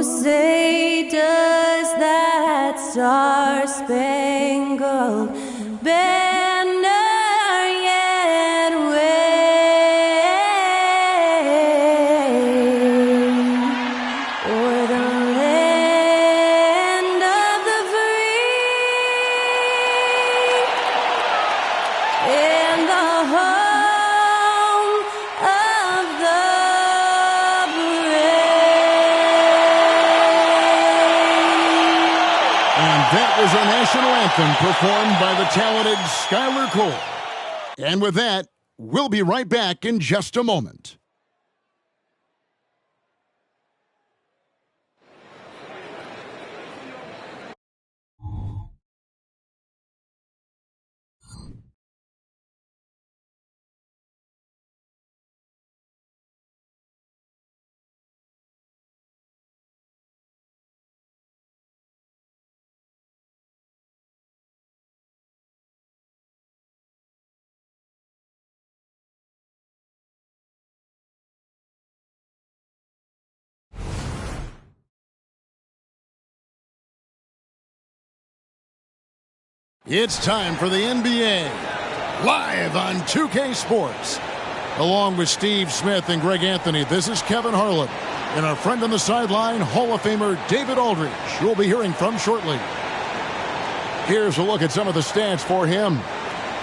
say does that star-spangled banner yet wave o'er the land of the free and the home of the That was our national anthem performed by the talented Skylar Cole. And with that, we'll be right back in just a moment. It's time for the NBA, live on 2K Sports. Along with Steve Smith and Greg Anthony, this is Kevin Harlan. And our friend on the sideline, Hall of Famer David Aldridge, who we'll be hearing from shortly. Here's a look at some of the stats for him.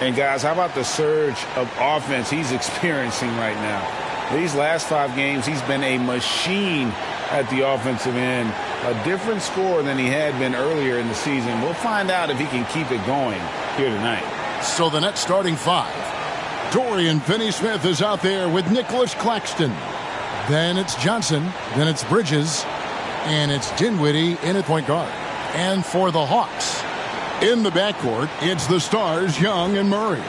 And guys, how about the surge of offense he's experiencing right now? These last 5 games, he's been a machine at the offensive end. A different score than he had been earlier in the season. We'll find out if he can keep it going here tonight. So the Nets starting 5. Dorian Finney-Smith is out there with Nicholas Claxton. Then it's Johnson. Then it's Bridges. And it's Dinwiddie in at point guard. And for the Hawks, in the backcourt, it's the stars Young and Murray.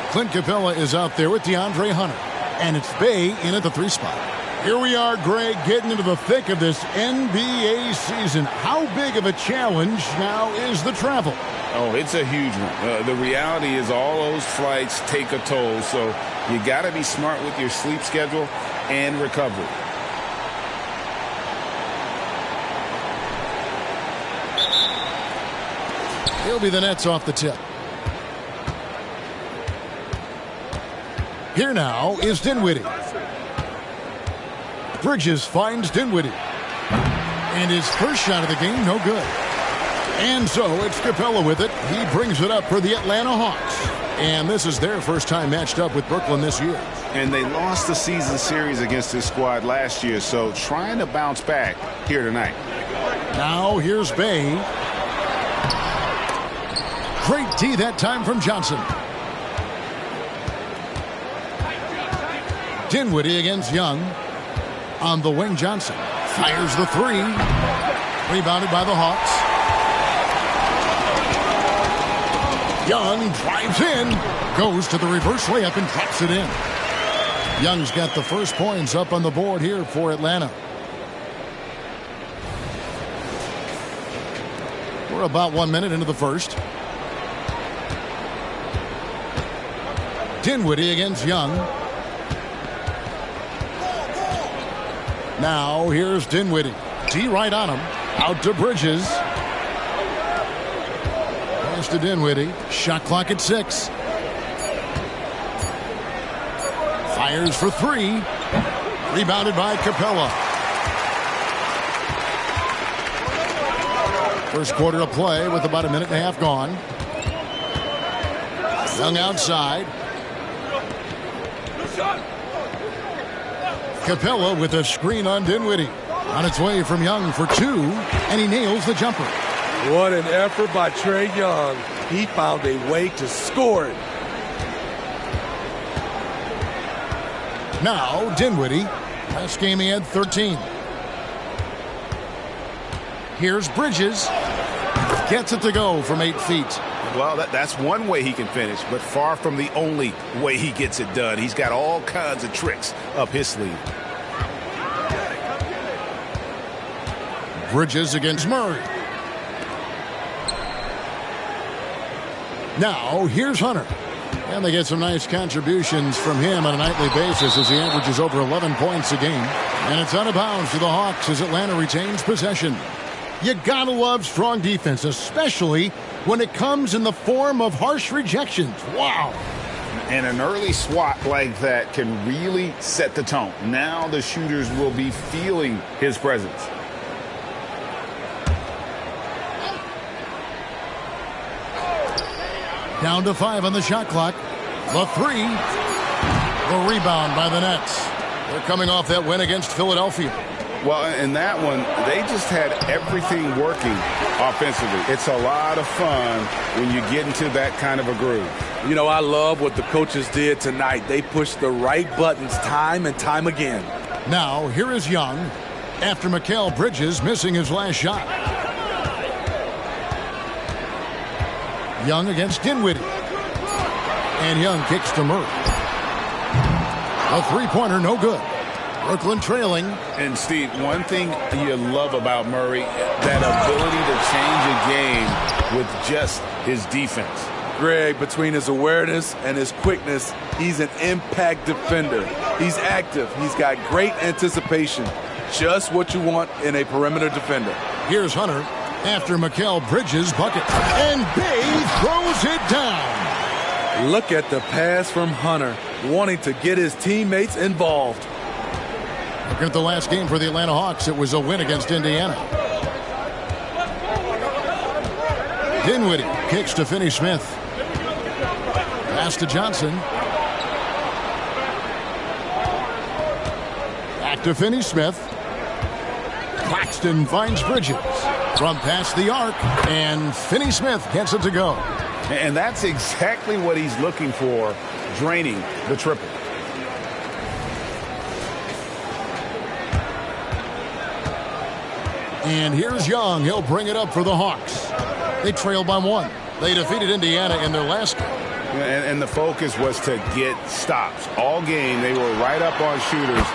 Clint Capella is out there with DeAndre Hunter. And it's Bey in at the 3 spot. Here we are, Greg, getting into the thick of this NBA season. How big of a challenge now is the travel? Oh, it's a huge one. The reality is all those flights take a toll, so you got to be smart with your sleep schedule and recovery. He'll be the Nets off the tip. Here now is Dinwiddie. Bridges finds Dinwiddie. And his first shot of the game, no good. And so it's Capella with it. He brings it up for the Atlanta Hawks. And this is their first time matched up with Brooklyn this year. And they lost the season series against this squad last year, so trying to bounce back here tonight. Now here's Bey. Great D that time from Johnson. Dinwiddie against Young. On the wing, Johnson fires the 3. Rebounded by the Hawks. Young drives in. Goes to the reverse layup and drops it in. Young's got the first points up on the board here for Atlanta. We're about 1 minute into the first. Dinwiddie against Young. Now here's Dinwiddie. D right on him. Out to Bridges. Pass to Dinwiddie. Shot clock at 6. Fires for 3. Rebounded by Capella. First quarter of play with about 1.5 minutes gone. Young outside. Capella with a screen on Dinwiddie. On its way from Young for 2, and he nails the jumper. What an effort by Trae Young. He found a way to score it. Now Dinwiddie. Last game he had 13. Here's Bridges. Gets it to go from 8 feet. Well, that's one way he can finish, but far from the only way he gets it done. He's got all kinds of tricks up his sleeve. Bridges against Murray. Now, here's Hunter. And they get some nice contributions from him on a nightly basis as he averages over 11 points a game. And it's out of bounds to the Hawks as Atlanta retains possession. You gotta love strong defense, especially when it comes in the form of harsh rejections. Wow. And an early swat like that can really set the tone. Now the shooters will be feeling his presence. Down to 5 on the shot clock. The 3. The rebound by the Nets. They're coming off that win against Philadelphia. Well, in that one, they just had everything working offensively. It's a lot of fun when you get into that kind of a groove. You know, I love what the coaches did tonight. They pushed the right buttons time and time again. Now, here is Young after Mikal Bridges missing his last shot. Young against Dinwiddie. And Young kicks to Murray. A three-pointer, no good. Brooklyn trailing. And, Steve, one thing you love about Murray, that ability to change a game with just his defense. Greg, between his awareness and his quickness, he's an impact defender. He's active. He's got great anticipation. Just what you want in a perimeter defender. Here's Hunter after Mikal Bridges' bucket. And Bay throws it down. Look at the pass from Hunter, wanting to get his teammates involved. Looking at the last game for the Atlanta Hawks, it was a win against Indiana. Dinwiddie kicks to Finney-Smith. Pass to Johnson. Back to Finney-Smith. Claxton finds Bridges. From past the arc, and Finney-Smith gets it to go. And that's exactly what he's looking for, draining the triple. And here's Young. He'll bring it up for the Hawks. They trail by 1. They defeated Indiana in their last game. And the focus was to get stops. All game, they were right up on shooters,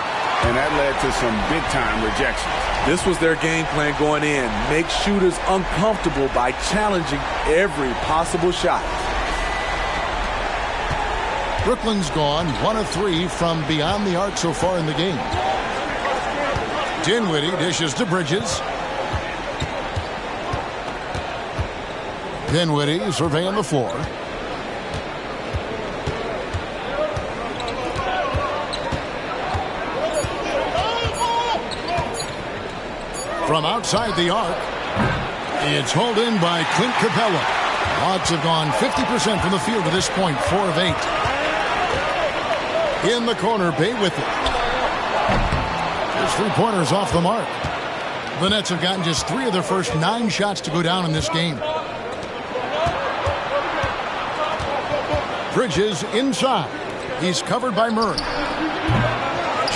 and that led to some big-time rejections. This was their game plan going in. Make shooters uncomfortable by challenging every possible shot. Brooklyn's gone 1 of 3 from beyond the arc so far in the game. Dinwiddie dishes to Bridges. Dinwiddie surveying the floor. From outside the arc, it's hauled in by Clint Capella. Hawks have gone 50% from the field to this point, 4 of 8. In the corner, Bay with it. His three-pointers off the mark. The Nets have gotten just 3 of their first 9 shots to go down in this game. Bridges inside. He's covered by Murray.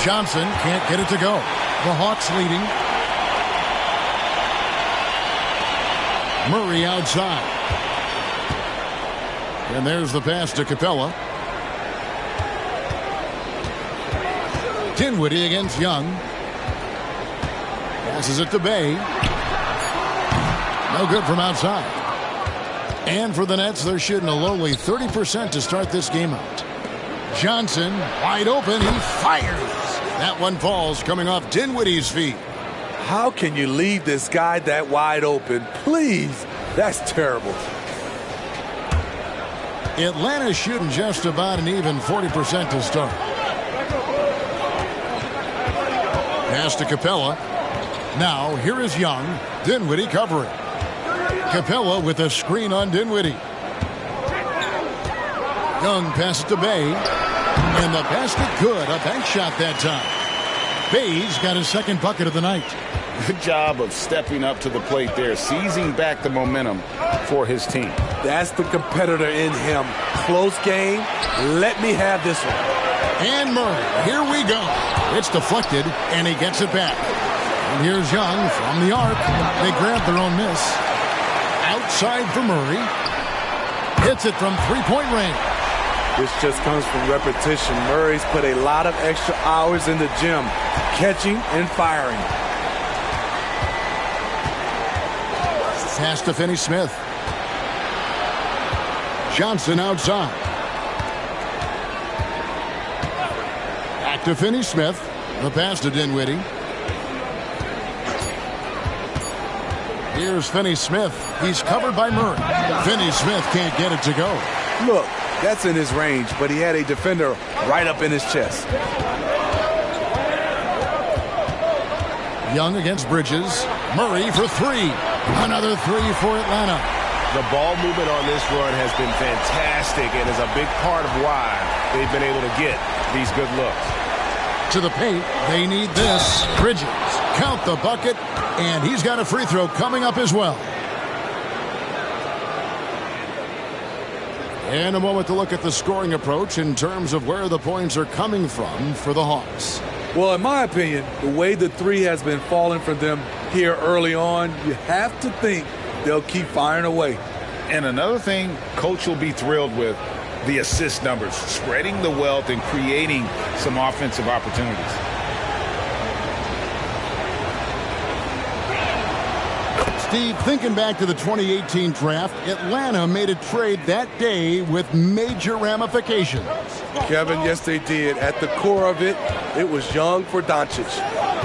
Johnson can't get it to go. The Hawks leading. Murray outside. And there's the pass to Capella. Dinwiddie against Young. Passes it to Bay. No good from outside. And for the Nets, they're shooting a lowly 30% to start this game out. Johnson, wide open. He fires. That one falls coming off Dinwiddie's feet. How can you leave this guy that wide open? Please. That's terrible. Atlanta's shooting just about an even 40% to start. Pass to Capella. Now, here is Young. Dinwiddie covering. Capella with a screen on Dinwiddie. Young passes to Bay. And the basket good. A bank shot that time. Bay's got his second bucket of the night. Good job of stepping up to the plate there, seizing back the momentum for his team. That's the competitor in him. Close game. Let me have this one. And Murray, here we go. It's deflected, and he gets it back. And here's Young from the arc. They grab their own miss. Outside for Murray. Hits it from three-point range. This just comes from repetition. Murray's put a lot of extra hours in the gym, catching and firing. Pass to Finney-Smith. Johnson outside. Back to Finney-Smith. The pass to Dinwiddie. Here's Finney-Smith. He's covered by Murray. Finney-Smith can't get it to go. Look, that's in his range, but he had a defender right up in his chest. Young against Bridges. Murray for three. Another three for Atlanta. The ball movement on this run has been fantastic and is a big part of why they've been able to get these good looks. To the paint, they need this. Bridges, count the bucket, and he's got a free throw coming up as well. And a moment to look at the scoring approach in terms of where the points are coming from for the Hawks. Well, in my opinion, the way the three has been falling for them here early on, you have to think they'll keep firing away. And another thing coach will be thrilled with, the assist numbers, spreading the wealth and creating some offensive opportunities. Steve, thinking back to the 2018 draft, Atlanta made a trade that day with major ramifications. Kevin, yes, they did. At the core of it, it was Young for Doncic.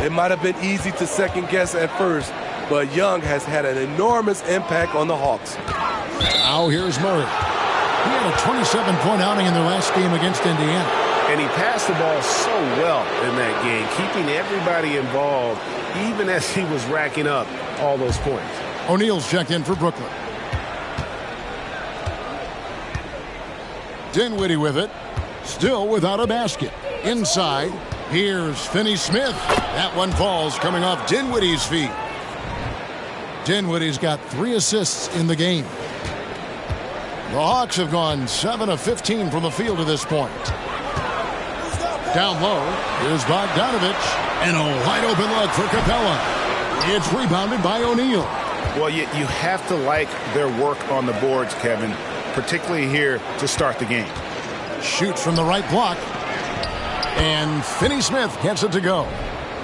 It might have been easy to second guess at first, but Young has had an enormous impact on the Hawks. Now here's Murray. He had a 27-point outing in their last game against Indiana. And he passed the ball so well in that game, keeping everybody involved, even as he was racking up all those points. O'Neal's checked in for Brooklyn. Dinwiddie with it. Still without a basket. Inside, here's Finney-Smith. That one falls coming off Dinwiddie's feet. Dinwiddie's got 3 assists in the game. The Hawks have gone 7 of 15 from the field to this point. Down low, here's Bogdanovich. And a wide open look for Capella. It's rebounded by O'Neal. Well, you have to like their work on the boards, Kevin, particularly here to start the game. Shoots from the right block. And Finney-Smith gets it to go.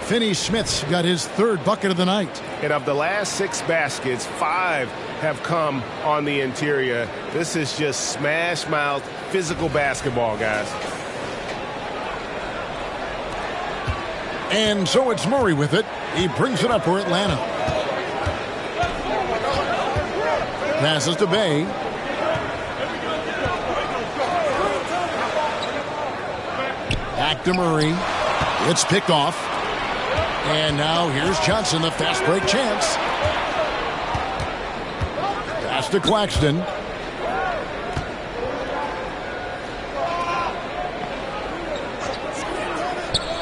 Finney-Smith's got his 3rd bucket of the night. And of the last 6 baskets, 5 have come on the interior. This is just smash-mouth physical basketball, guys. And so it's Murray with it. He brings it up for Atlanta. Passes to Bay. Back to Murray. It's picked off. And now here's Johnson, the fast break chance. Pass to Claxton.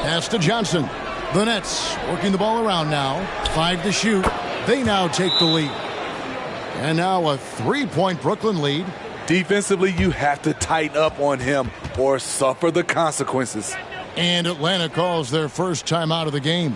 Pass to Johnson. The Nets working the ball around now. 5 to shoot. They now take the lead. And now a 3-point Brooklyn lead. Defensively, you have to tighten up on him or suffer the consequences. And Atlanta calls their first timeout of the game.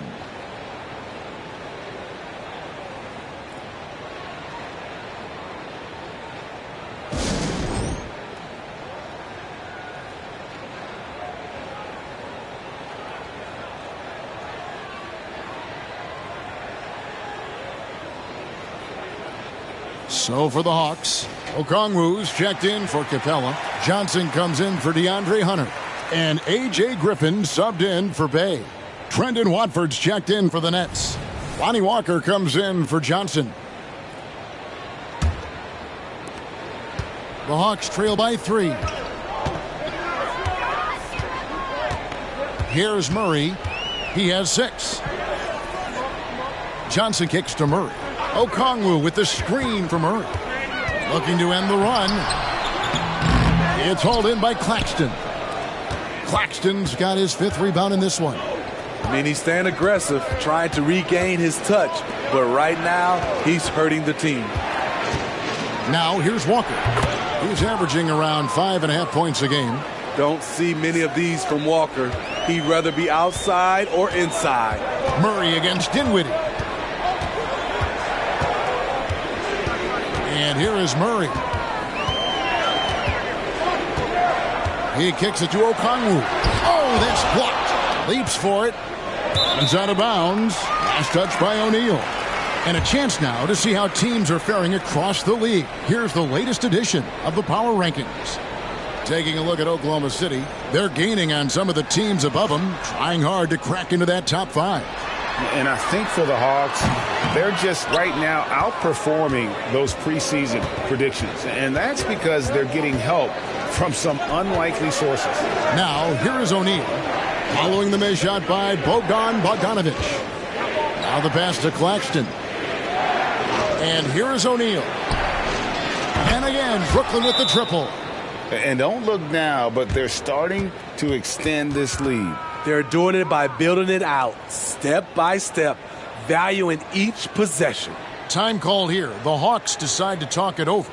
So for the Hawks, Okongwu's checked in for Capella. Johnson comes in for DeAndre Hunter. And A.J. Griffin subbed in for Bay. Trendon Watford's checked in for the Nets. Lonnie Walker comes in for Johnson. The Hawks trail by 3. Here's Murray. He has 6. Johnson kicks to Murray. Okongwu with the screen for Murray. Looking to end the run. It's hauled in by Claxton. Claxton's got his 5th rebound in this one. I mean, he's staying aggressive, trying to regain his touch. But right now, he's hurting the team. Now, here's Walker. He's averaging around 5.5 points a game. Don't see many of these from Walker. He'd rather be outside or inside. Murray against Dinwiddie. And here is Murray. He kicks it to Okongwu. Oh, that's blocked. Leaps for it. It's out of bounds. Last touch by O'Neal. And a chance now to see how teams are faring across the league. Here's the latest edition of the Power Rankings. Taking a look at Oklahoma City, they're gaining on some of the teams above them, trying hard to crack into that top 5. And I think for the Hawks, they're just right now outperforming those preseason predictions. And that's because they're getting help from some unlikely sources. Now, here is O'Neal. Following the missed shot by Bogdan Bogdanovic. Now the pass to Claxton. And here is O'Neal. And again, Brooklyn with the triple. And don't look now, but they're starting to extend this lead. They're doing it by building it out, step by step, valuing each possession. Time called here. The Hawks decide to talk it over.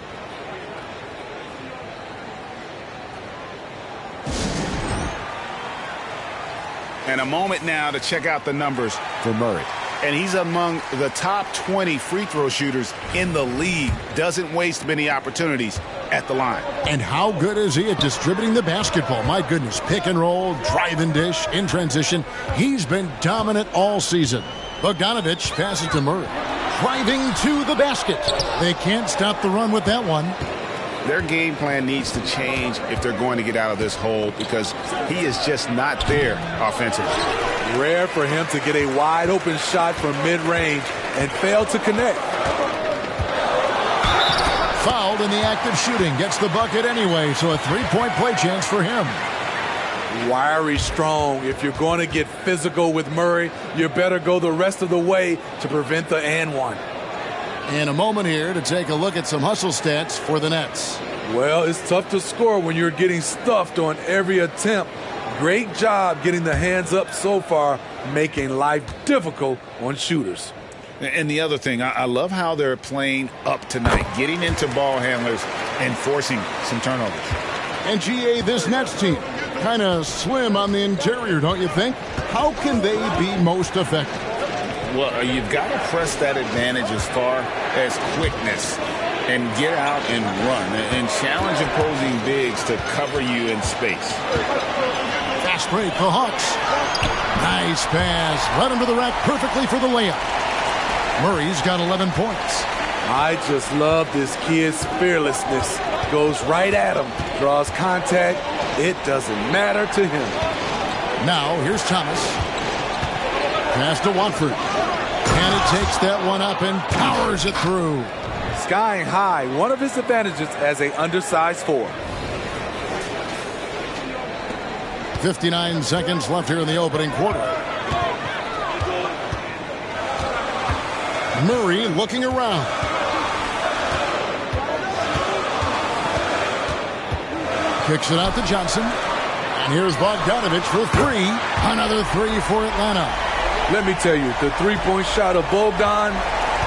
And a moment now to check out the numbers for Murray. And he's among the top 20 free throw shooters in the league. Doesn't waste many opportunities at the line. And how good is he at distributing the basketball? My goodness, pick and roll, drive and dish, in transition. He's been dominant all season. Bogdanovic passes to Murray. Driving to the basket. They can't stop the run with that one. Their game plan needs to change if they're going to get out of this hole because he is just not there offensively. Rare for him to get a wide open shot from mid-range and fail to connect. Fouled in the act of shooting. Gets the bucket anyway, so a three-point play chance for him. Wiry strong. If you're going to get physical with Murray, you better go the rest of the way to prevent the and one. In a moment here to take a look at some hustle stats for the Nets. Well, it's tough to score when you're getting stuffed on every attempt. Great job getting the hands up so far, making life difficult on shooters. And the other thing, I love how they're playing up tonight, getting into ball handlers and forcing some turnovers. And GA, this Nets team, kind of slim on the interior, don't you think? How can they be most effective? Well, you've got to press that advantage as far as quickness and get out and run and challenge opposing bigs to cover you in space. Fast break, the Hawks. Nice pass. Right under the rack perfectly for the layup. Murray's got 11 points. I just love this kid's fearlessness. Goes right at him, draws contact. It doesn't matter to him. Now, here's Thomas. Pass to Watford. And he takes that one up and powers it through. Skying high, one of his advantages as an undersized forward. 59 seconds left here in the opening quarter. Murray looking around. Kicks it out to Johnson. And here's Bogdanovic for three. Another three for Atlanta. Let me tell you, the three-point shot of Bogdan,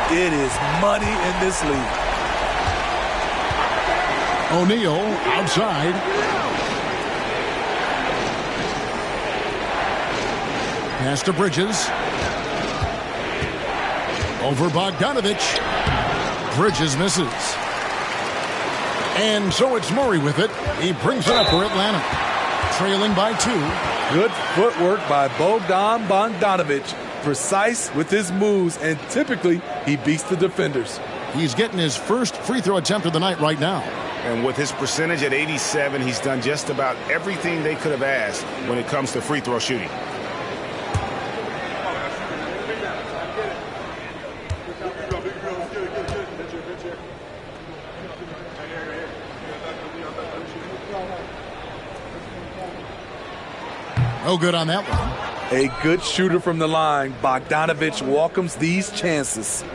it is money in this league. O'Neal outside. Pass to Bridges. Over Bogdanovic. Bridges misses. And so it's Murray with it. He brings it up for Atlanta. Trailing by 2. Good footwork by Bogdan Bogdanovic. Precise with his moves, and typically he beats the defenders. He's getting his first free throw attempt of the night right now. And with his percentage at 87, he's done just about everything they could have asked when it comes to free throw shooting. No good on that one. A good shooter from the line. Bogdanovic welcomes these chances.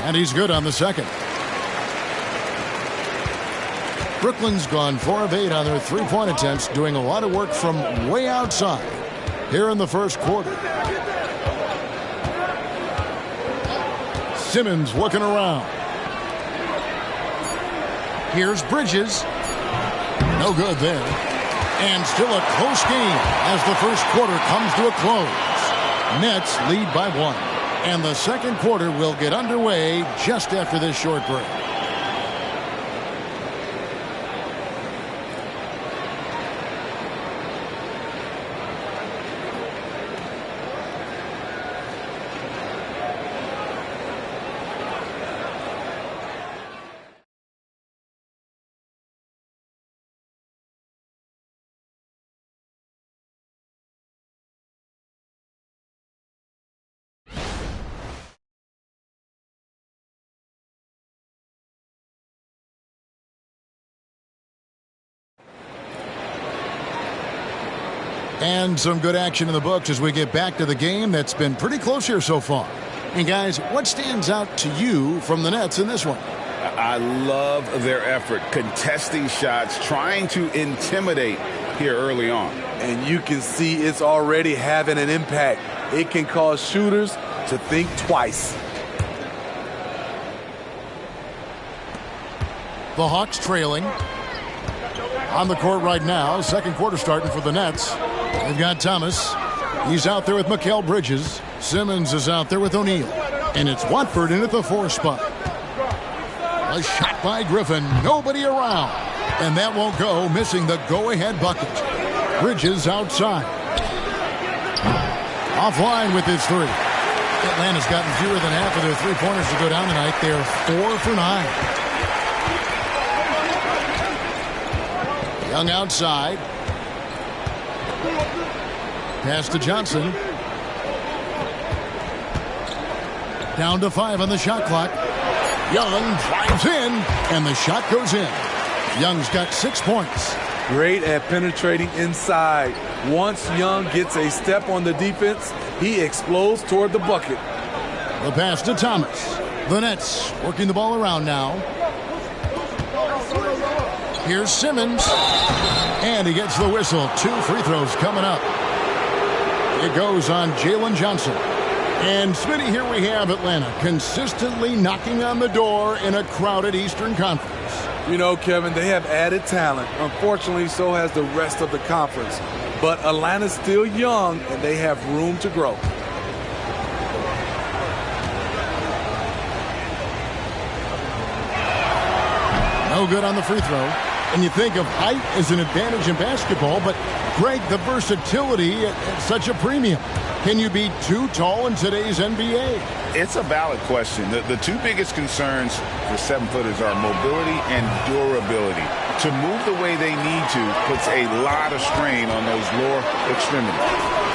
And he's good on the second. Brooklyn's gone 4 of 8 on their three-point attempts, doing a lot of work from way outside here in the first quarter. Simmons looking around. Here's Bridges. No good there. And still a close game as the first quarter comes to a close. Nets lead by 1. And the second quarter will get underway just after this short break. And some good action in the books as we get back to the game that's been pretty close here so far. And guys, what stands out to you from the Nets in this one? I love their effort, contesting shots, trying to intimidate here early on. And you can see it's already having an impact. It can cause shooters to think twice. The Hawks trailing. On the court right now, second quarter starting for the Nets. They've got Thomas. He's out there with Mikal Bridges. Simmons is out there with O'Neal. And it's Watford in at the 4 spot. A shot by Griffin. Nobody around. And that won't go, missing the go-ahead bucket. Bridges outside. Offline with his 3. Atlanta's gotten fewer than half of their three-pointers to go down tonight. They're 4 for 9. Young outside. Pass to Johnson. Down to 5 on the shot clock. Young drives in, and the shot goes in. Young's got 6 points. Great at penetrating inside. Once Young gets a step on the defense, he explodes toward the bucket. The pass to Thomas. The Nets working the ball around now. Here's Simmons. And he gets the whistle. 2 free throws coming up. It goes on Jalen Johnson. And Smitty, here we have Atlanta consistently knocking on the door in a crowded Eastern Conference. You know, Kevin, they have added talent. Unfortunately, so has the rest of the conference. But Atlanta's still young, and they have room to grow. No good on the free throw. And you think of height as an advantage in basketball, but Greg, the versatility at such a premium. Can you be too tall in today's NBA? It's a valid question. The 2 biggest concerns for 7-footers are mobility and durability. To move the way they need to puts a lot of strain on those lower extremities.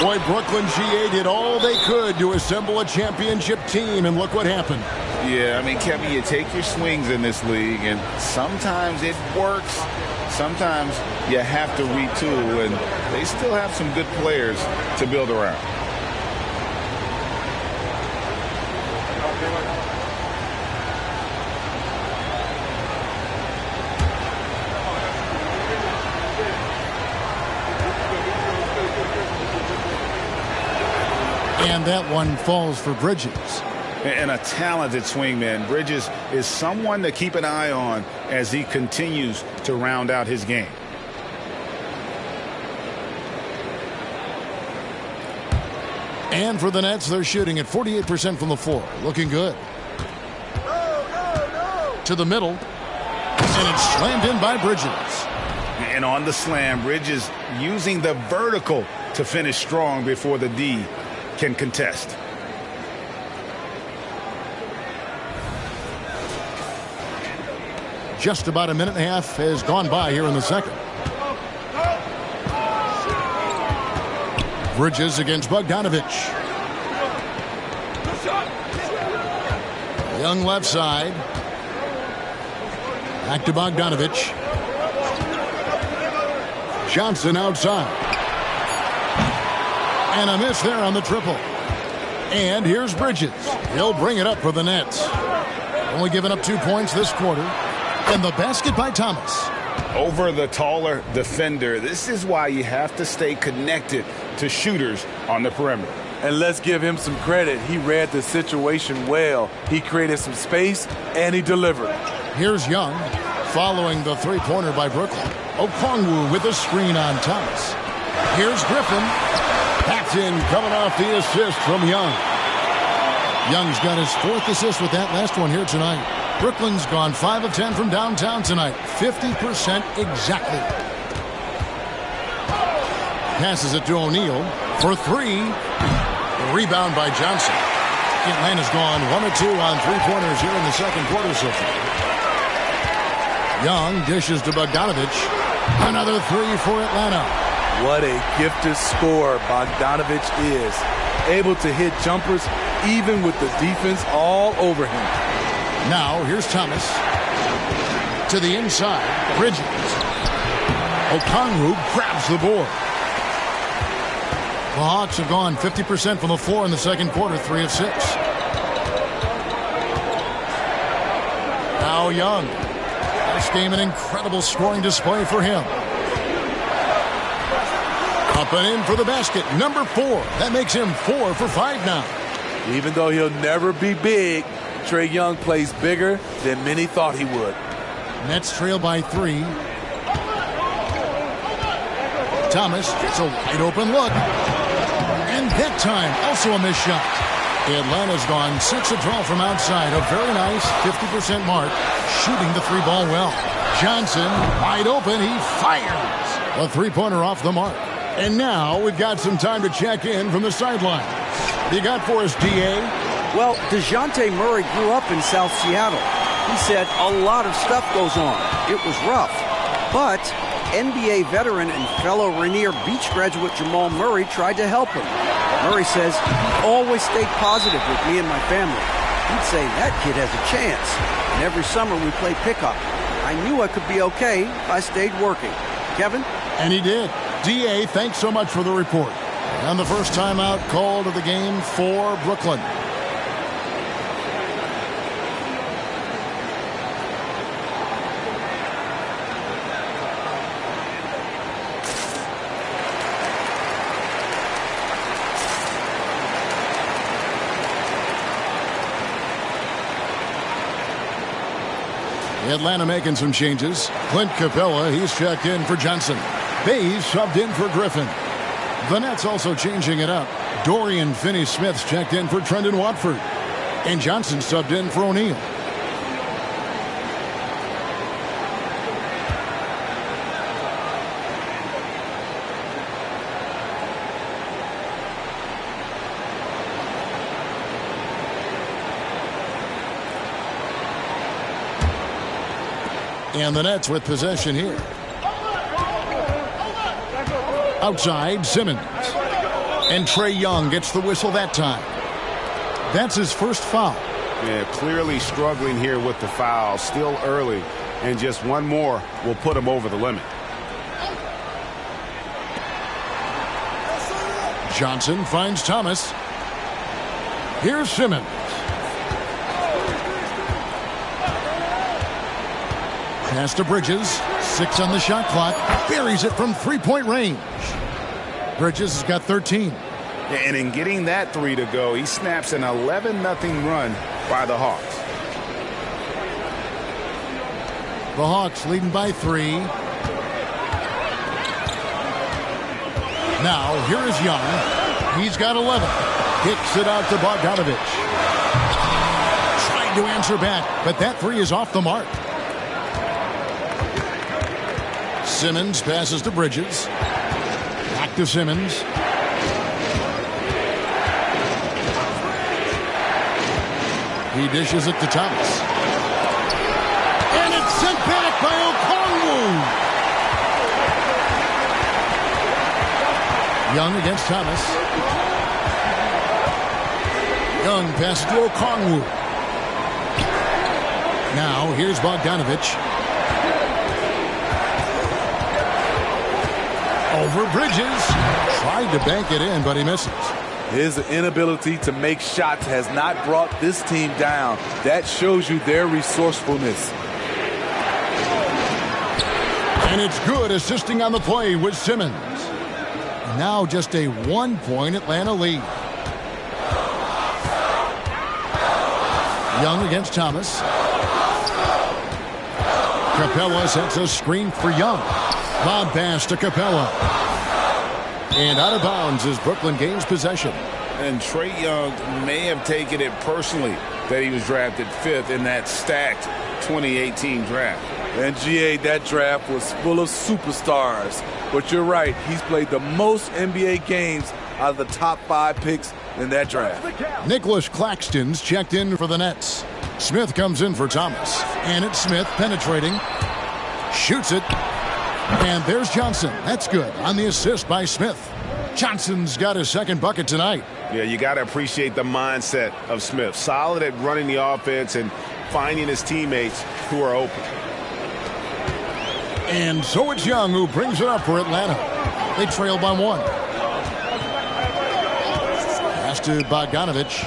Boy, Brooklyn GA did all they could to assemble a championship team, and look what happened. Yeah, I mean, Kevin, you take your swings in this league, and sometimes it works. Sometimes you have to retool, and they still have some good players to build around. And that one falls for Bridges. And a talented swingman. Bridges is someone to keep an eye on as he continues to round out his game. And for the Nets, they're shooting at 48% from the floor. Looking good. To the middle. And it's slammed in by Bridges. And on the slam, Bridges using the vertical to finish strong before the D can contest. Just about a minute and a half has gone by here in the second. Bridges against Bogdanovich. Young left side. Back to Bogdanovich. Johnson outside. And a miss there on the triple. And here's Bridges. He'll bring it up for the Nets. Only giving up 2 points this quarter. And the basket by Thomas. Over the taller defender. This is why you have to stay connected to shooters on the perimeter. And let's give him some credit. He read the situation well. He created some space, and he delivered. Here's Young, following the three-pointer by Brooklyn. Okongwu with a screen on Thomas. Here's Griffin. That's in, coming off the assist from Young. Young's got his 4th assist with that last one here tonight. Brooklyn's gone 5 of 10 from downtown tonight. 50% exactly. Passes it to O'Neal for 3. The rebound by Johnson. Atlanta's gone 1 of 2 on three-pointers here in the second quarter so far. Young dishes to Bogdanovich. Another 3 for Atlanta. What a gifted scorer Bogdanovich is. Able to hit jumpers even with the defense all over him. Now, here's Thomas. To the inside, Bridges. Okongwu grabs the board. The Hawks have gone 50% from the floor in the second quarter, 3 of 6. Now Young. This game an incredible scoring display for him. Up and in for the basket, number 4. That makes him 4 for 5 now. Even though he'll never be big, Trae Young plays bigger than many thought he would. Nets trail by 3. Thomas gets a wide open look. And that time, also a missed shot. Atlanta's gone 6 of 12 from outside. A very nice 50% mark, shooting the 3-ball well. Johnson, wide open, he fires. A 3-pointer off the mark. And now we've got some time to check in from the sideline. You got for us, D.A.? Well, DeJounte Murray grew up in South Seattle. He said a lot of stuff goes on. It was rough. But NBA veteran and fellow Rainier Beach graduate Jamal Murray tried to help him. Murray says he always stayed positive with me and my family. He'd say that kid has a chance. And every summer we played pickup. I knew I could be okay if I stayed working. Kevin? And he did. D.A., thanks so much for the report. And the first timeout called of the game for Brooklyn. Atlanta making some changes. Clint Capella, he's checked in for Johnson. Bays subbed in for Griffin. The Nets also changing it up. Dorian Finney-Smith's checked in for Trendon Watford. And Johnson subbed in for O'Neal. And the Nets with possession here. Outside, Simmons. And Trae Young gets the whistle that time. That's his first foul. Yeah, clearly struggling here with the foul. Still early. And just one more will put him over the limit. Johnson finds Thomas. Here's Simmons. Pass to Bridges. 6 on the shot clock. Buries it from 3-point range. Bridges has got 13. And in getting that 3 to go, he snaps an 11-0 run by the Hawks. The Hawks leading by 3. Now, here is Young. He's got 11. Kicks it out to Bogdanovich. Trying to answer back, but that 3 is off the mark. Simmons passes to Bridges. Back to Simmons. He dishes it to Thomas. And it's sent back by Okongwu. Young against Thomas. Young passes to Okongwu. Now here's Bogdanovich. Over Bridges. Tried to bank it in, but he misses. His inability to make shots has not brought this team down. That shows you their resourcefulness. And it's good, assisting on the play with Simmons. And now just a 1-point Atlanta lead. Young against Thomas. Capella sets a screen for Young. Lob pass to Capella. And out of bounds as Brooklyn gains possession. And Trae Young may have taken it personally that he was drafted 5th in that stacked 2018 draft. And GA, that draft was full of superstars. But you're right, he's played the most NBA games out of the top 5 picks in that draft. Nicholas Claxton's checked in for the Nets. Smith comes in for Thomas. And it's Smith penetrating. Shoots it. And there's Johnson. That's good on the assist by Smith. Johnson's got his second bucket tonight. Yeah, you got to appreciate the mindset of Smith. Solid at running the offense and finding his teammates who are open. And so it's Young who brings it up for Atlanta. They trail by 1. to Bogdanovich.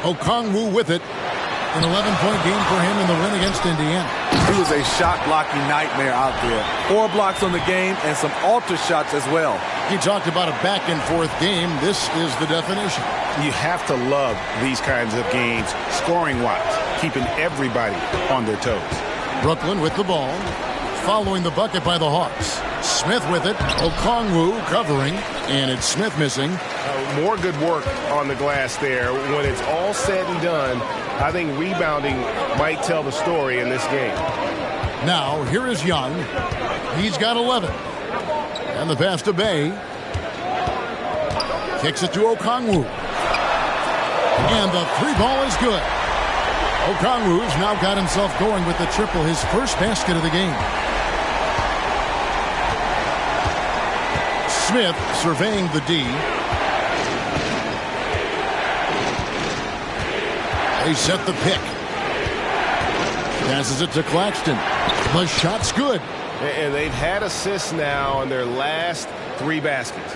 Okongwu with it. An 11-point game for him in the win against Indiana. He was a shot blocking nightmare out there. 4 blocks on the game and some alter shots as well. You talked about a back and forth game. This is the definition. You have to love these kinds of games, scoring-wise, keeping everybody on their toes. Brooklyn with the ball. Following the bucket by the Hawks. Smith with it. Okongwu covering. And it's Smith missing. More good work on the glass there. When it's all said and done, I think rebounding might tell the story in this game. Now, here is Young. He's got 11. And the pass to Bay. Kicks it to Okongwu. And the 3-ball is good. Okongwu's now got himself going with the triple, his first basket of the game. Smith surveying the D. They set the pick. Passes it to Claxton. The shot's good. And they've had assists now on their last 3 baskets.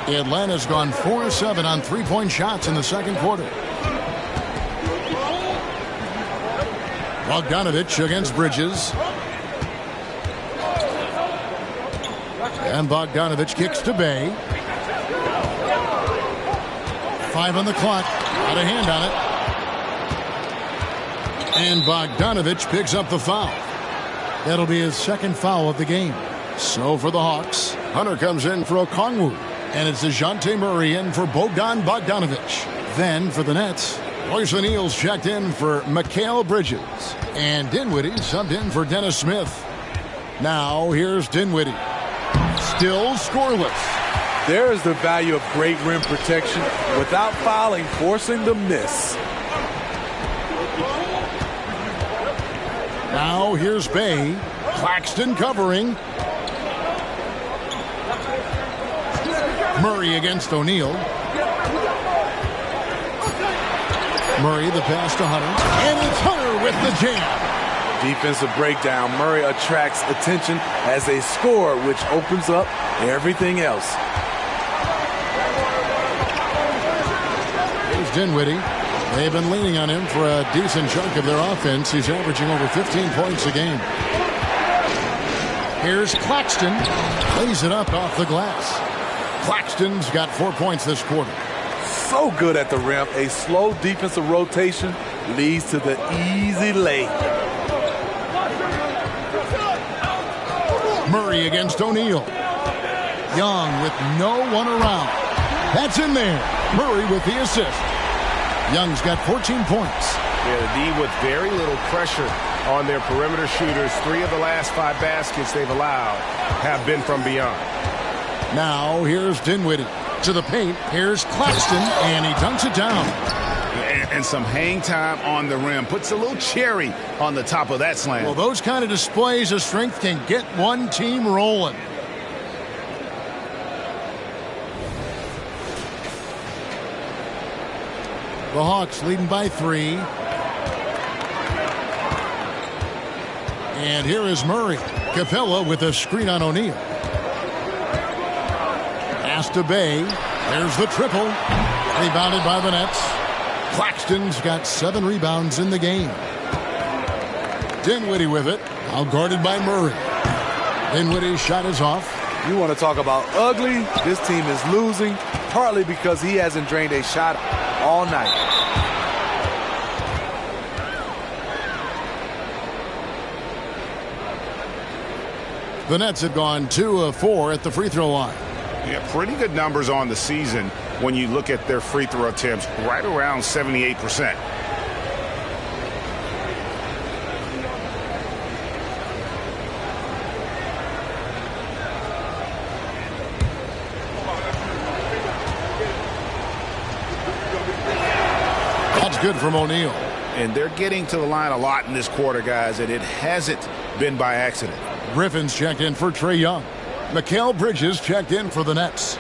Atlanta's gone 4-7 on 3-point shots in the second quarter. Bogdanovich against Bridges. And Bogdanovich kicks to Bay. 5 on the clock. Got a hand on it. And Bogdanovich picks up the foul. That'll be his second foul of the game. So for the Hawks, Hunter comes in for Okongwu. And it's DeJounte Murray in for Bogdan Bogdanovich. Then for the Nets, Royce O'Neal's checked in for Mikal Bridges. And Dinwiddie subbed in for Dennis Smith. Now here's Dinwiddie. Still scoreless. There is the value of great rim protection without fouling, forcing the miss. Now here's Bay. Claxton covering. Murray against O'Neal. Murray the pass to Hunter. And it's Hunter with the jam. Defensive breakdown. Murray attracts attention as a scorer, which opens up everything else. Here's Dinwiddie. They've been leaning on him for a decent chunk of their offense. He's averaging over 15 points a game. Here's Claxton. Lays it up off the glass. Claxton's got 4 points this quarter. So good at the rim. A slow defensive rotation leads to the easy lay. Murray against O'Neal. Young with no one around. That's in there. Murray with the assist. Young's got 14 points. Yeah, the D with very little pressure on their perimeter shooters. 3 of the last 5 baskets they've allowed have been from beyond. Now here's Dinwiddie to the paint. Here's Claxton, and he dunks it down. And some hang time on the rim. Puts a little cherry on the top of that slam. Well, those kind of displays of strength can get one team rolling. The Hawks leading by 3. And here is Murray. Capella with a screen on O'Neal. Pass to Bay. There's the triple. Rebounded by the Nets. Claxton's got 7 rebounds in the game. Dinwiddie with it. Now guarded by Murray. Dinwiddie's shot is off. You want to talk about ugly? This team is losing, partly because he hasn't drained a shot all night. The Nets have gone 2 of 4 at the free throw line. Yeah, pretty good numbers on the season when you look at their free throw attempts, right around 78%. That's good from O'Neal. And they're getting to the line a lot in this quarter, guys, and it hasn't been by accident. Griffin's checked in for Trae Young. Mikal Bridges checked in for the Nets.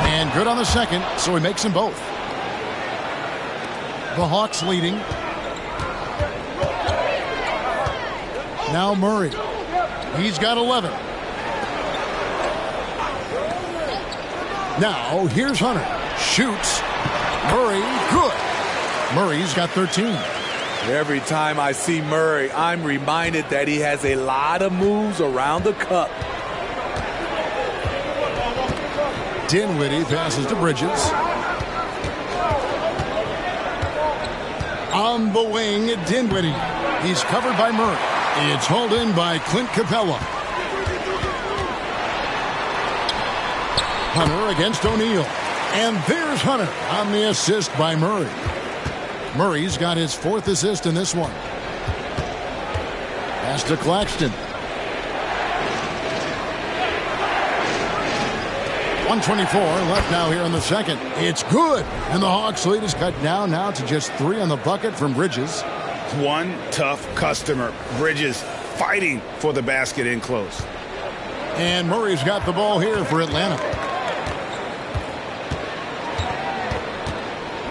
And good on the second, so he makes them both. The Hawks leading. Now Murray. He's got 11. Now here's Hunter. Shoots. Murray, good. Murray's got 13. Every time I see Murray, I'm reminded that he has a lot of moves around the cup. Dinwiddie passes to Bridges. On the wing, Dinwiddie. He's covered by Murray. It's hauled in by Clint Capella. Hunter against O'Neal. And there's Hunter on the assist by Murray. Murray's got his 4th assist in this one. Pass to Claxton. 1:24 left now here in the second. It's good. And the Hawks lead is cut down now to just 3 on the bucket from Bridges. One tough customer. Bridges fighting for the basket in close. And Murray's got the ball here for Atlanta.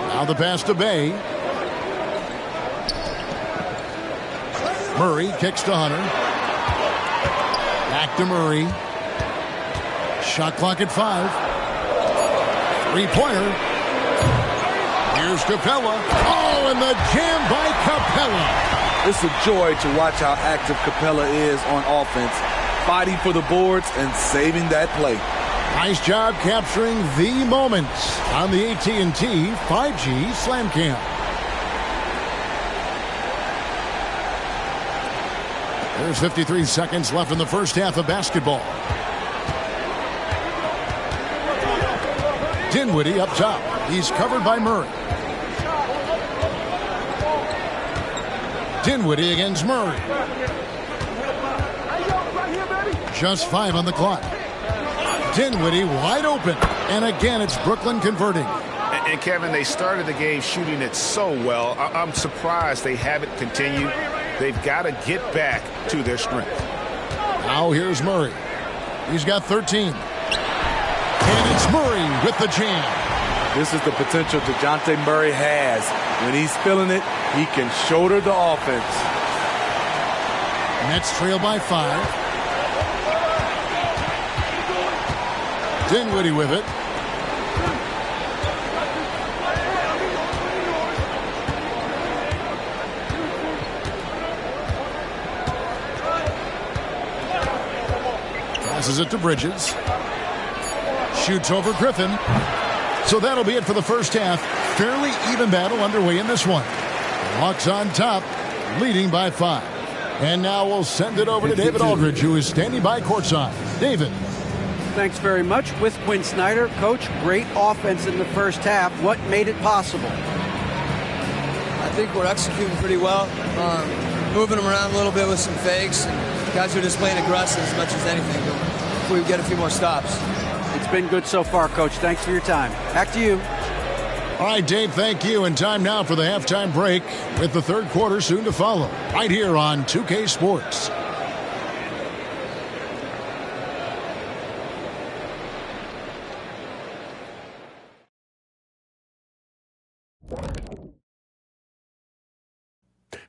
Now the pass to Bay. Murray kicks to Hunter. Back to Murray. Shot clock at 5. 3-pointer. Here's Capella. Oh, and the jam by Capella. It's a joy to watch how active Capella is on offense, fighting for the boards and saving that play. Nice job capturing the moments on the AT&T 5G Slam Cam. There's 53 seconds left in the first half of basketball. Dinwiddie up top. He's covered by Murray. Dinwiddie against Murray. Just 5 on the clock. Dinwiddie wide open. And again, it's Brooklyn converting. And Kevin, they started the game shooting it so well. I'm surprised they haven't continued. They've got to get back to their strength. Now here's Murray. He's got 13. And it's Murray with the jam. This is the potential DeJounte Murray has. When he's feeling it, he can shoulder the offense. Nets trail by 5. Dinwiddie with it. Passes it to Bridges. Shoots over Griffin. So that'll be it for the first half. Fairly even battle underway in this one. Hawks on top, leading by 5. And now we'll send it over to David Aldridge, who is standing by courtside. David. Thanks very much. With Quinn Snyder, Coach, great offense in the first half. What made it possible? I think we're executing pretty well. Moving them around a little bit with some fakes. And guys are just playing aggressive as much as anything. If we get a few more stops. It's been good so far, Coach. Thanks for your time. Back to you. All right, Dave, thank you. And time now for the halftime break with the third quarter soon to follow. Right here on 2K Sports.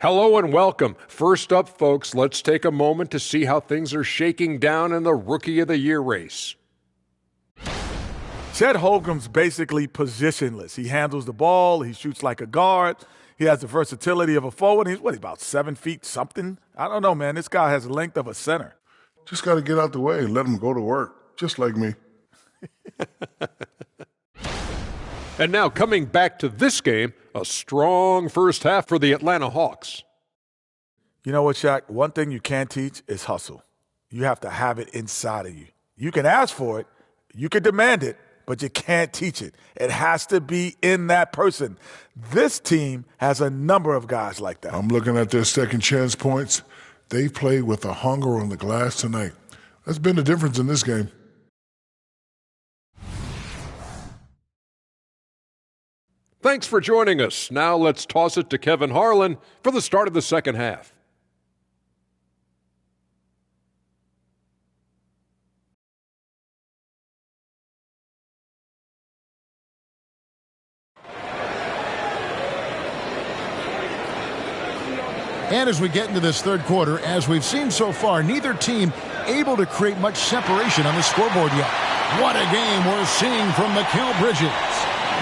Hello and welcome. First up, folks, let's take a moment to see how things are shaking down in the Rookie of the Year race. Chet Holmgren's basically positionless. He handles the ball. He shoots like a guard. He has the versatility of a forward. He's about 7 feet something? I don't know, man. This guy has the length of a center. Just got to get out the way and let him go to work, just like me. And now coming back to this game, a strong first half for the Atlanta Hawks. You know what, Shaq? One thing you can't teach is hustle. You have to have it inside of you. You can ask for it. You can demand it. But you can't teach it. It has to be in that person. This team has a number of guys like that. I'm looking at their second chance points. They played with a hunger on the glass tonight. That's been the difference in this game. Thanks for joining us. Now let's toss it to Kevin Harlan for the start of the second half. And as we get into this third quarter, as we've seen so far, neither team able to create much separation on the scoreboard yet. What a game we're seeing from Mikal Bridges.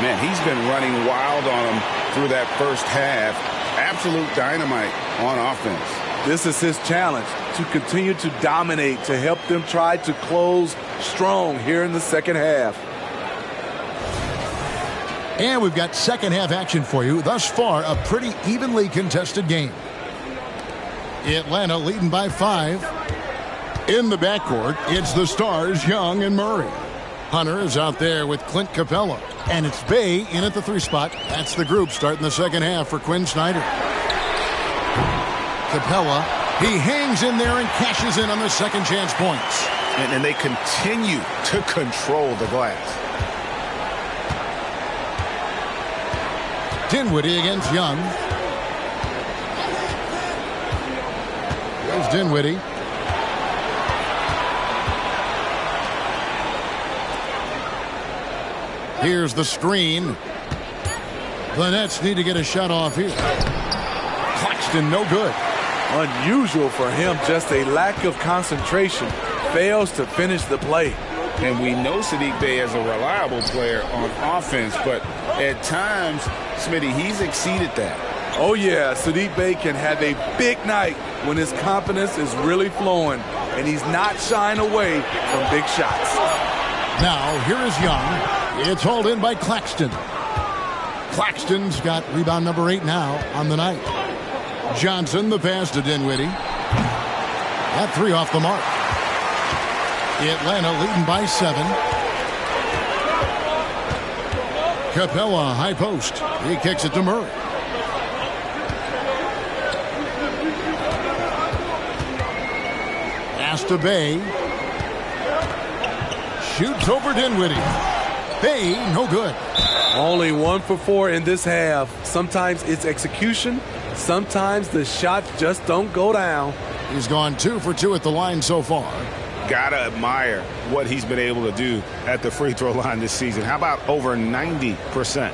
Man, he's been running wild on him through that first half. Absolute dynamite on offense. This is his challenge, to continue to dominate, to help them try to close strong here in the second half. And we've got second half action for you. Thus far, a pretty evenly contested game. Atlanta leading by 5. In the backcourt, it's the stars, Young and Murray. Hunter is out there with Clint Capella. And it's Bay in at the 3 spot. That's the group starting the second half for Quinn Snyder. Capella, he hangs in there and cashes in on the second chance points. And they continue to control the glass. Dinwiddie against Young. There's Dinwiddie. Here's the screen. The Nets need to get a shot off here. Claxton, no good. Unusual for him, just a lack of concentration. Fails to finish the play. And we know Saddiq Bey as a reliable player on offense, but at times, Smitty, he's exceeded that. Oh, yeah, Saddiq Bey can have a big night when his confidence is really flowing, and he's not shying away from big shots. Now, here is Young. It's hauled in by Claxton. Claxton's got rebound number 8 now on the night. Johnson, the pass to Dinwiddie. That 3 off the mark. Atlanta leading by 7. Capella, high post. He kicks it to Murray. Pass to Bay. Shoots over Dinwiddie. Bay, no good. Only 1 for 4 in this half. Sometimes it's execution. Sometimes the shots just don't go down. He's gone 2 for 2 at the line so far. Gotta admire what he's been able to do at the free throw line this season. How about over 90%?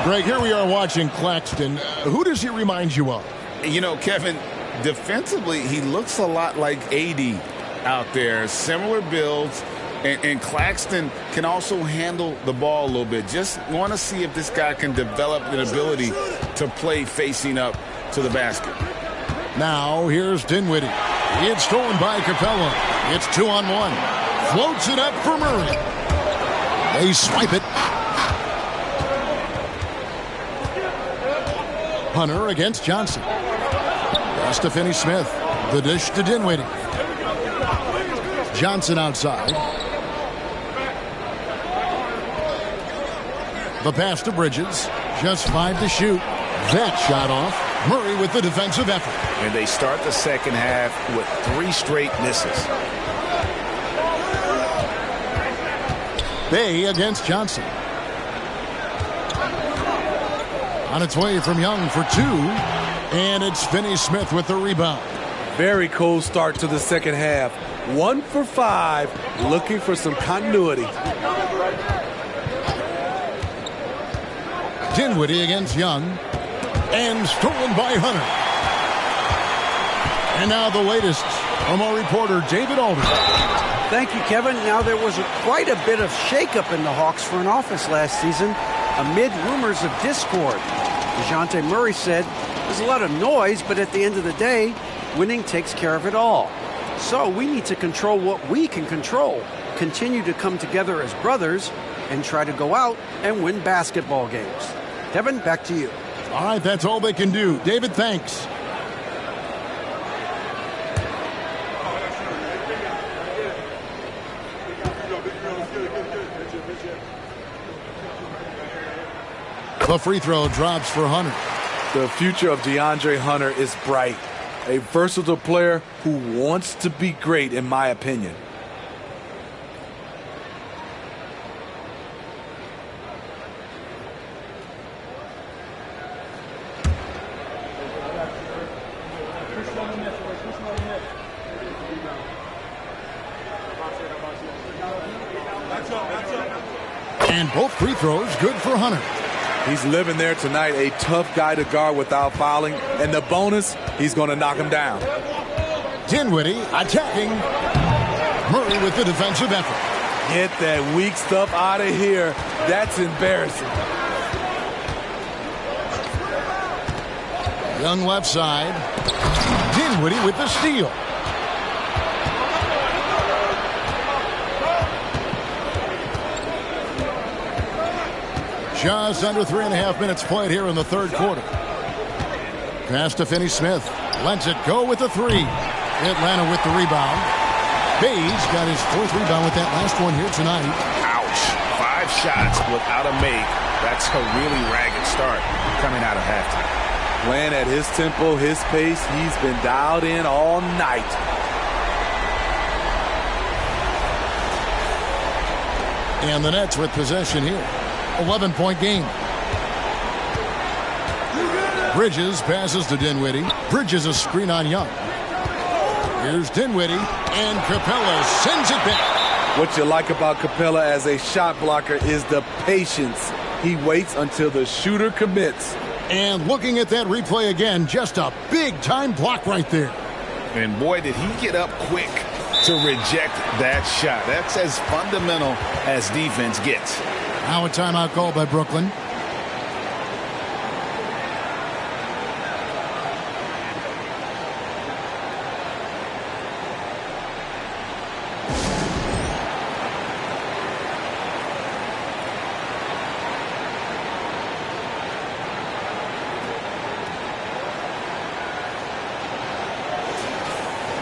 Greg, here we are watching Claxton. Who does he remind you of? You know, Kevin, defensively, he looks a lot like AD out there. Similar builds. And Claxton can also handle the ball a little bit. Just want to see if this guy can develop an ability to play facing up to the basket. Now, here's Dinwiddie. It's stolen by Capella. It's 2-on-1. Floats it up for Murray. They swipe it. Hunter against Johnson. Pass to Finney-Smith. The dish to Dinwiddie. Johnson outside. The pass to Bridges. Just 5 to shoot. That shot off. Murray with the defensive effort. And they start the second half with 3 straight misses. Bay against Johnson. On its way from Young for 2. And it's Finney-Smith with the rebound. Very cold start to the second half. 1 for 5, looking for some continuity. Dinwiddie against Young. And stolen by Hunter. And now the latest from our reporter, David Aldridge. Thank you, Kevin. Now, there was quite a bit of shakeup in the Hawks front office last season amid rumors of discord. DeJounte Murray said, there's a lot of noise, but at the end of the day, winning takes care of it all. So we need to control what we can control, continue to come together as brothers, and try to go out and win basketball games. Kevin, back to you. All right, that's all they can do. David, thanks. The free throw drops for Hunter. The future of DeAndre Hunter is bright. A versatile player who wants to be great, in my opinion. And both free throws good for Hunter. He's living there tonight, a tough guy to guard without fouling. And the bonus, he's going to knock him down. Dinwiddie attacking. Murray with the defensive effort. Get that weak stuff out of here. That's embarrassing. Young left side. Dinwiddie with the steal. Just under 3.5 minutes played here in the third quarter. Pass to Finney-Smith. Lets it go with the three. Atlanta with the rebound. Bays got his fourth rebound with that last one here tonight. Ouch. 5 shots without a make. That's a really ragged start coming out of halftime. Playing at his tempo, his pace. He's been dialed in all night. And the Nets with possession here. 11-point game. Bridges passes to Dinwiddie. Bridges a screen on Young. Here's Dinwiddie, and Capella sends it back. What you like about Capella as a shot blocker is the patience. He waits until the shooter commits. And looking at that replay again, just a big-time block right there. And boy, did he get up quick to reject that shot. That's as fundamental as defense gets. Now a timeout call by Brooklyn.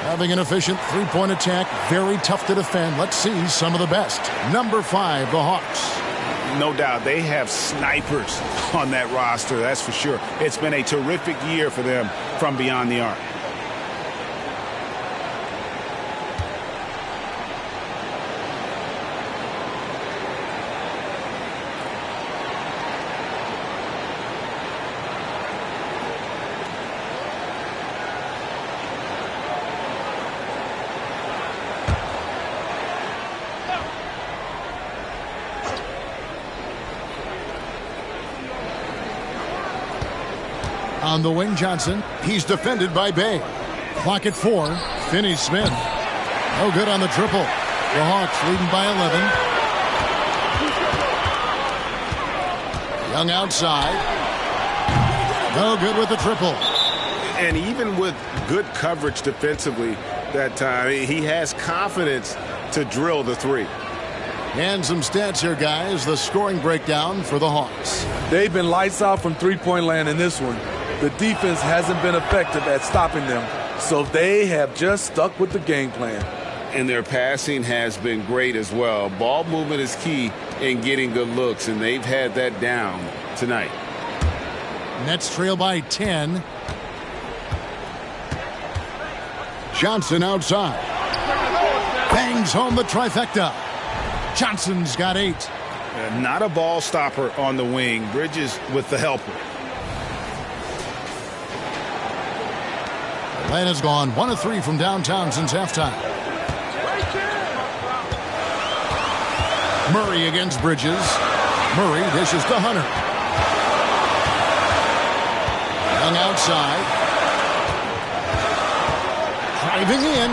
Having an efficient three-point attack, very tough to defend. Let's see some of the best. Number 5, the Hawks. No doubt they have snipers on that roster, that's for sure. It's been a terrific year for them from beyond the arc. On the wing, Johnson. He's defended by Bay. Clock at 4. Finney-Smith. No good on the triple. The Hawks leading by 11. Young outside. No good with the triple. And even with good coverage defensively that time, he has confidence to drill the three. And some stats here, guys. The scoring breakdown for the Hawks. They've been lights out from three-point land in this one. The defense hasn't been effective at stopping them, so they have just stuck with the game plan. And their passing has been great as well. Ball movement is key in getting good looks, and they've had that down tonight. Nets trail by 10. Johnson outside. Bangs home the trifecta. Johnson's got 8. Not a ball stopper on the wing. Bridges with the helper. Atlanta's gone 1 of 3 from downtown since halftime. Murray against Bridges. Murray dishes to Hunter. Young outside. Driving in.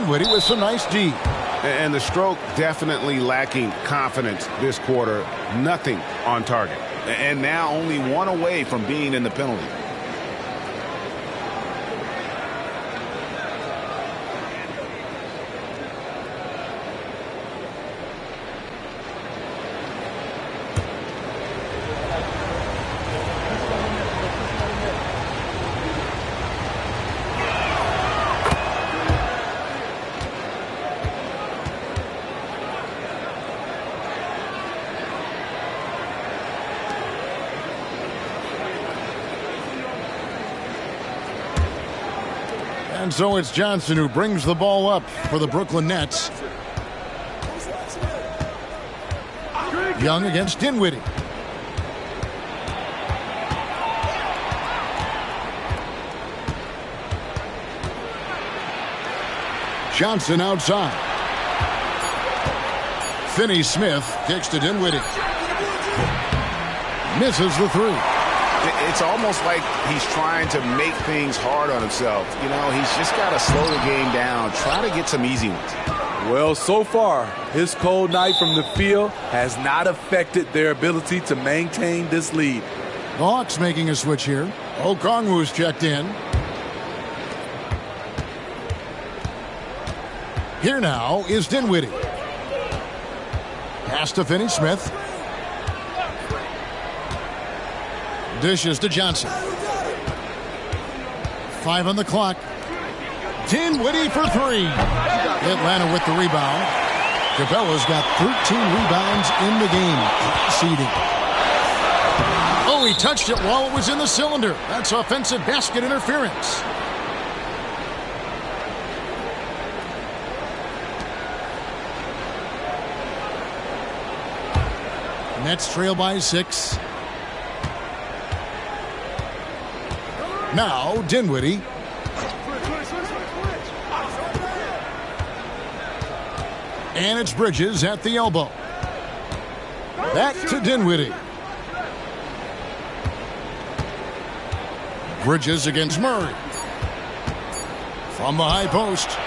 Dinwiddie with some nice D. And the stroke definitely lacking confidence this quarter. Nothing on target. And now only 1 away from being in the penalty. And so it's Johnson who brings the ball up for the Brooklyn Nets. Young against Dinwiddie. Johnson outside. Finney Smith kicks to Dinwiddie. Misses the three. It's almost like he's trying to make things hard on himself. You know, he's just got to slow the game down, try to get some easy ones. Well, so far, his cold night from the field has not affected their ability to maintain this lead. The Hawks making a switch here. Okongwu's checked in. Here now is Dinwiddie. Pass to Finney Smith. Dishes to Johnson. 5 on the clock. Dinwiddie for 3. Atlanta with the rebound. Capella's got 13 rebounds in the game. Seeding. Oh, he touched it while it was in the cylinder. That's offensive basket interference. Nets trail by 6. Now Dinwiddie. And it's Bridges at the elbow. Back to Dinwiddie. Bridges against Murray. From the high post.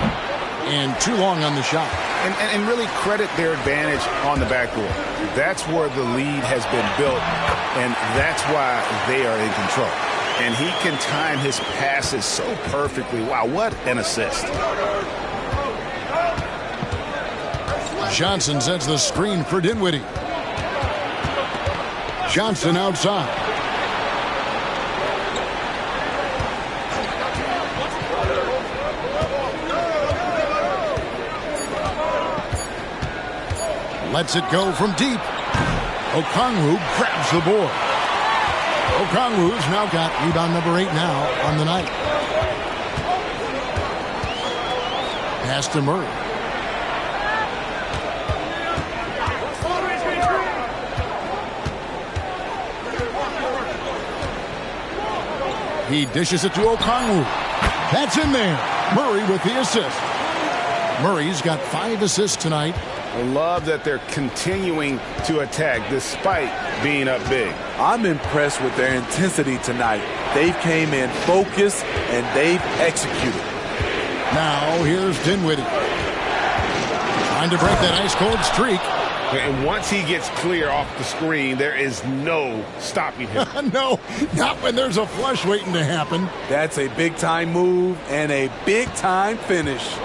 And too long on the shot. And really credit their advantage on the backboard. That's where the lead has been built, and that's why they are in control. And he can time his passes so perfectly. Wow, what an assist. Johnson sets the screen for Dinwiddie. Johnson outside. Lets it go from deep. Okongwu grabs the board. Okongwu's now got rebound number 8 now on the night. Pass to Murray. He dishes it to Okongwu. That's in there. Murray with the assist. Murray's got 5 assists tonight. I love that they're continuing to attack despite being up big. I'm impressed with their intensity tonight. They've came in focused and they've executed. Now here's Dinwiddie. Trying to break that ice-cold streak. And once he gets clear off the screen, there is no stopping him. No, not when there's a flush waiting to happen. That's a big-time move and a big-time finish.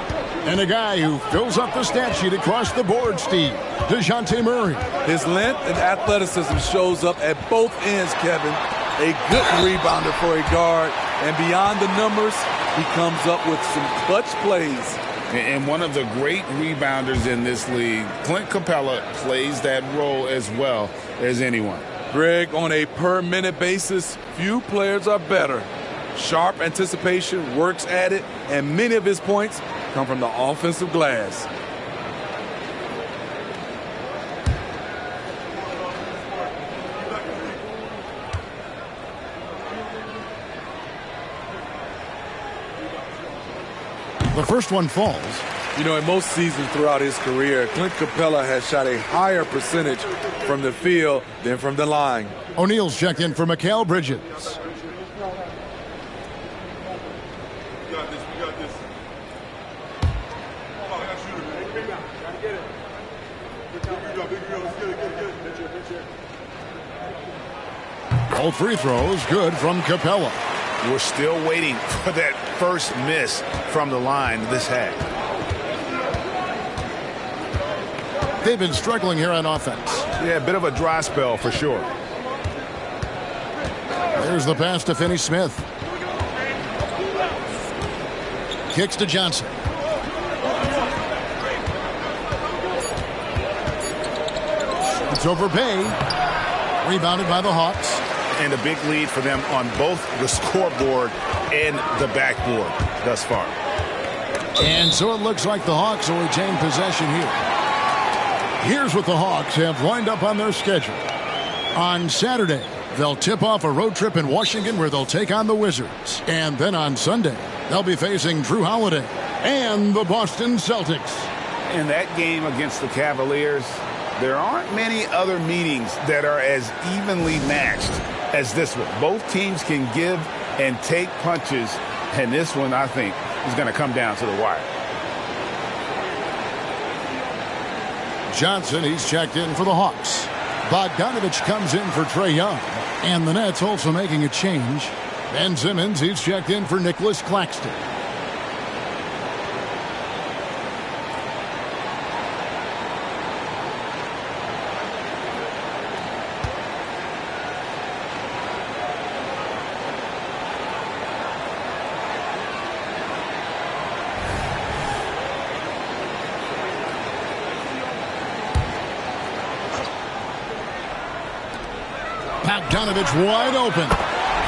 And a guy who fills up the stat sheet across the board, Steve. DeJounte Murray. His length and athleticism shows up at both ends, Kevin. A good rebounder for a guard. And beyond the numbers, he comes up with some clutch plays. And one of the great rebounders in this league, Clint Capella, plays that role as well as anyone. Greg, on a per-minute basis, few players are better. Sharp anticipation, works at it, and many of his points come from the offensive glass. The first one falls. You know, in most seasons throughout his career, Clint Capella has shot a higher percentage from the field than from the line. O'Neal's checked in for Mikal Bridges. All free throws good from Capella. We're still waiting for that first miss from the line this half. They've been struggling here on offense. Yeah, a bit of a dry spell for sure. There's the pass to Finney Smith. Kicks to Johnson. It's over Bay. Rebounded by the Hawks. And a big lead for them on both the scoreboard and the backboard thus far. And so it looks like the Hawks will retain possession here. Here's what the Hawks have lined up on their schedule. On Saturday, they'll tip off a road trip in Washington where they'll take on the Wizards. And then on Sunday, they'll be facing Drew Holiday and the Boston Celtics. And that game against the Cavaliers, There aren't many other meetings that are as evenly matched as this one. Both teams can give and take punches, and this one, I think, is going to come down to the wire. Johnson, he's checked in for the Hawks. Bogdanovich comes in for Trae Young. And the Nets also making a change. Ben Simmons, he's checked in for Nicholas Claxton. Bogdanovich wide open.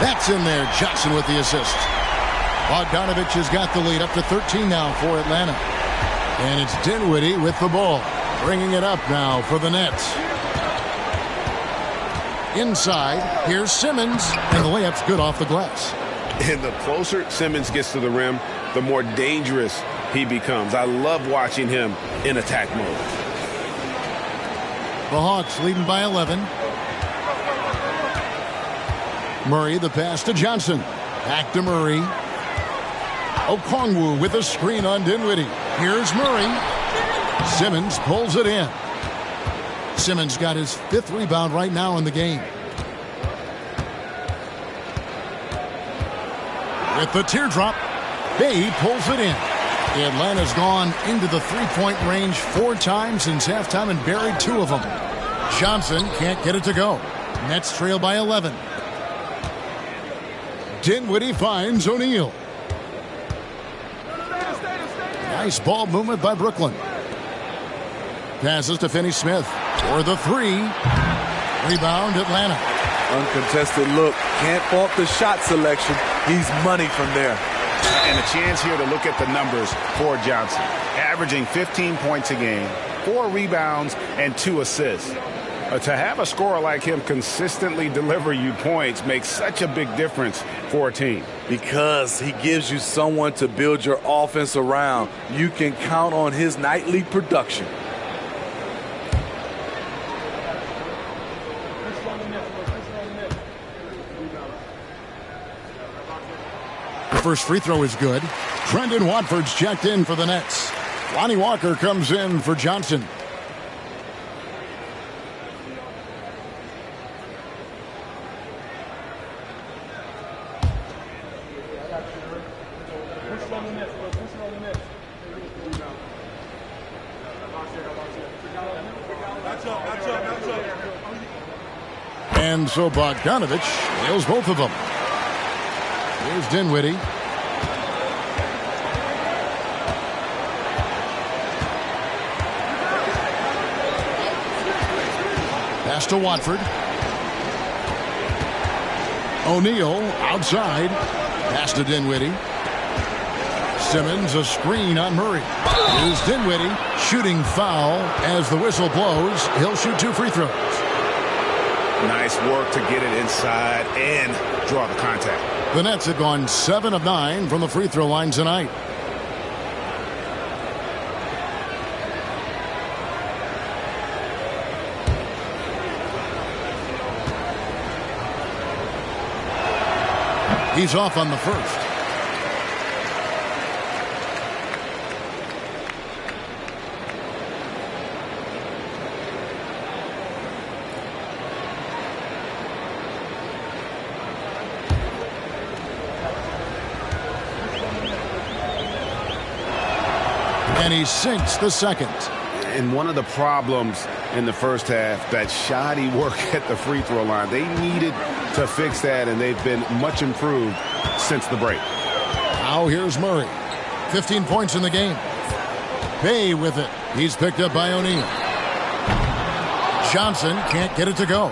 That's in there. Johnson with the assist. Bogdanovich has got the lead up to 13 now for Atlanta. And it's Dinwiddie with the ball. Bringing it up now for the Nets. Inside, here's Simmons. And the layup's good off the glass. And the closer Simmons gets to the rim, the more dangerous he becomes. I love watching him in attack mode. The Hawks leading by 11. Murray, the pass to Johnson. Back to Murray. Okongwu with a screen on Dinwiddie. Here's Murray. Simmons pulls it in. Simmons got his 5th rebound right now in the game. With the teardrop, Bay pulls it in. Atlanta's gone into the three-point range 4 times since halftime and buried 2 of them. Johnson can't get it to go. Nets trail by 11. Dinwiddie finds O'Neal. Nice ball movement by Brooklyn. Passes to Finney-Smith for the 3. Rebound Atlanta. Uncontested look. Can't fault the shot selection. He's money from there. And a chance here to look at the numbers for Johnson. Averaging 15 points a game, 4 rebounds, and 2 assists. To have a scorer like him consistently deliver you points makes such a big difference for a team. Because he gives you someone to build your offense around. You can count on his nightly production. The first free throw is good. Trendon Watford's checked in for the Nets. Lonnie Walker comes in for Johnson. And so Bogdanovich nails both of them. Here's Dinwiddie. Pass to Watford. O'Neal outside. Pass to Dinwiddie. Simmons a screen on Murray. Here's Dinwiddie. Shooting foul as the whistle blows. He'll shoot 2 free throws. Nice work to get it inside and draw the contact. The Nets have gone 7 of 9 from the free throw line tonight. He's off on the first. And he sinks the second. And one of the problems in the first half, that shoddy work at the free throw line. They needed to fix that, and they've been much improved since the break. Now here's Murray. 15 points in the game. Bay with it. He's picked up by O'Neal. Johnson can't get it to go.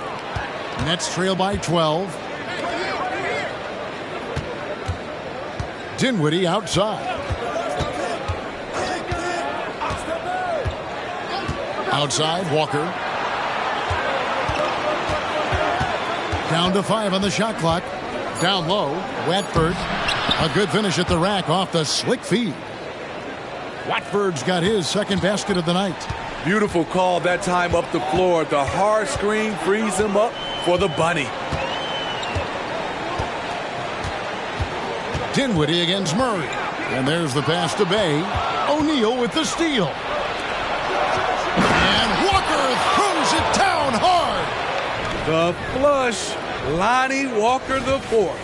Nets trail by 12. Dinwiddie outside. Outside, Walker. Down to 5 on the shot clock. Down low, Watford. A good finish at the rack off the slick feed. Watford's got his second basket of the night. Beautiful call that time up the floor. The hard screen frees him up for the bunny. Dinwiddie against Murray. And there's the pass to Bay. O'Neal with the steal. And Walker throws it down hard. The flush. Lonnie Walker the fourth.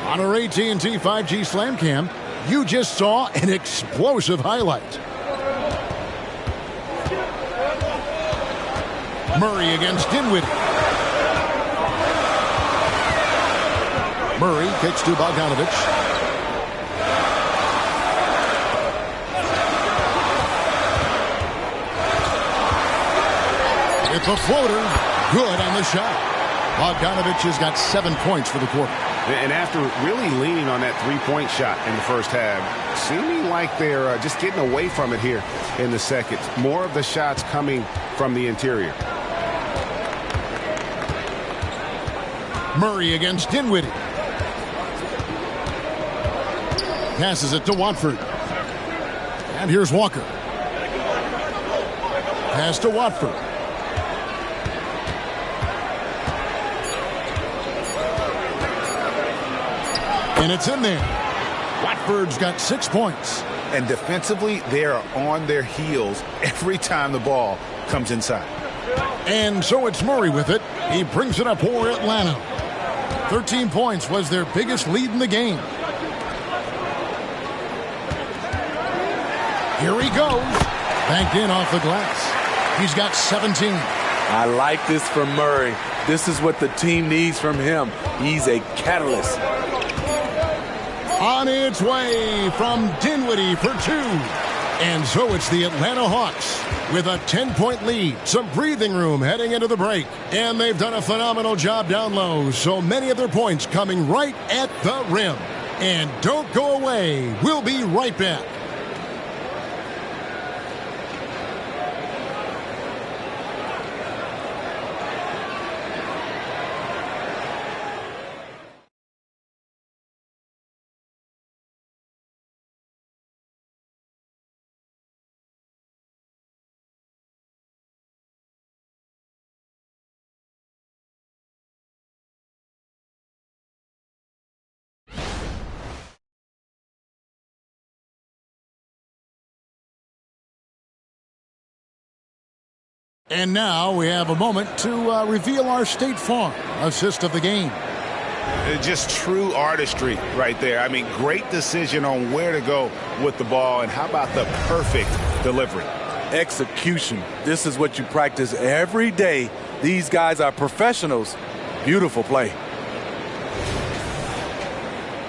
On our AT&T 5G Slam Cam, you just saw an explosive highlight. Murray against Dinwiddie. Murray kicks to Bogdanovich. It's a floater. Good on the shot. Bogdanovich has got 7 points for the quarter. And after really leaning on that three-point shot in the first half, seeming like they're just getting away from it here in the second. More of the shots coming from the interior. Murray against Dinwiddie. Passes it to Watford. And here's Walker. Pass to Watford. And it's in there. Watford's got 6 points. And defensively, they are on their heels every time the ball comes inside. And so it's Murray with it. He brings it up for Atlanta. 13 points was their biggest lead in the game. Here he goes. Banked in off the glass. He's got 17. I like this from Murray. This is what the team needs from him. He's a catalyst. On its way from Dinwiddie for 2. And so it's the Atlanta Hawks with a 10-point lead. Some breathing room heading into the break. And they've done a phenomenal job down low. So many of their points coming right at the rim. And don't go away. We'll be right back. And now we have a moment to reveal our State Farm assist of the game. Just true artistry right there. I mean, great decision on where to go with the ball. And how about the perfect delivery? Execution. This is what you practice every day. These guys are professionals. Beautiful play.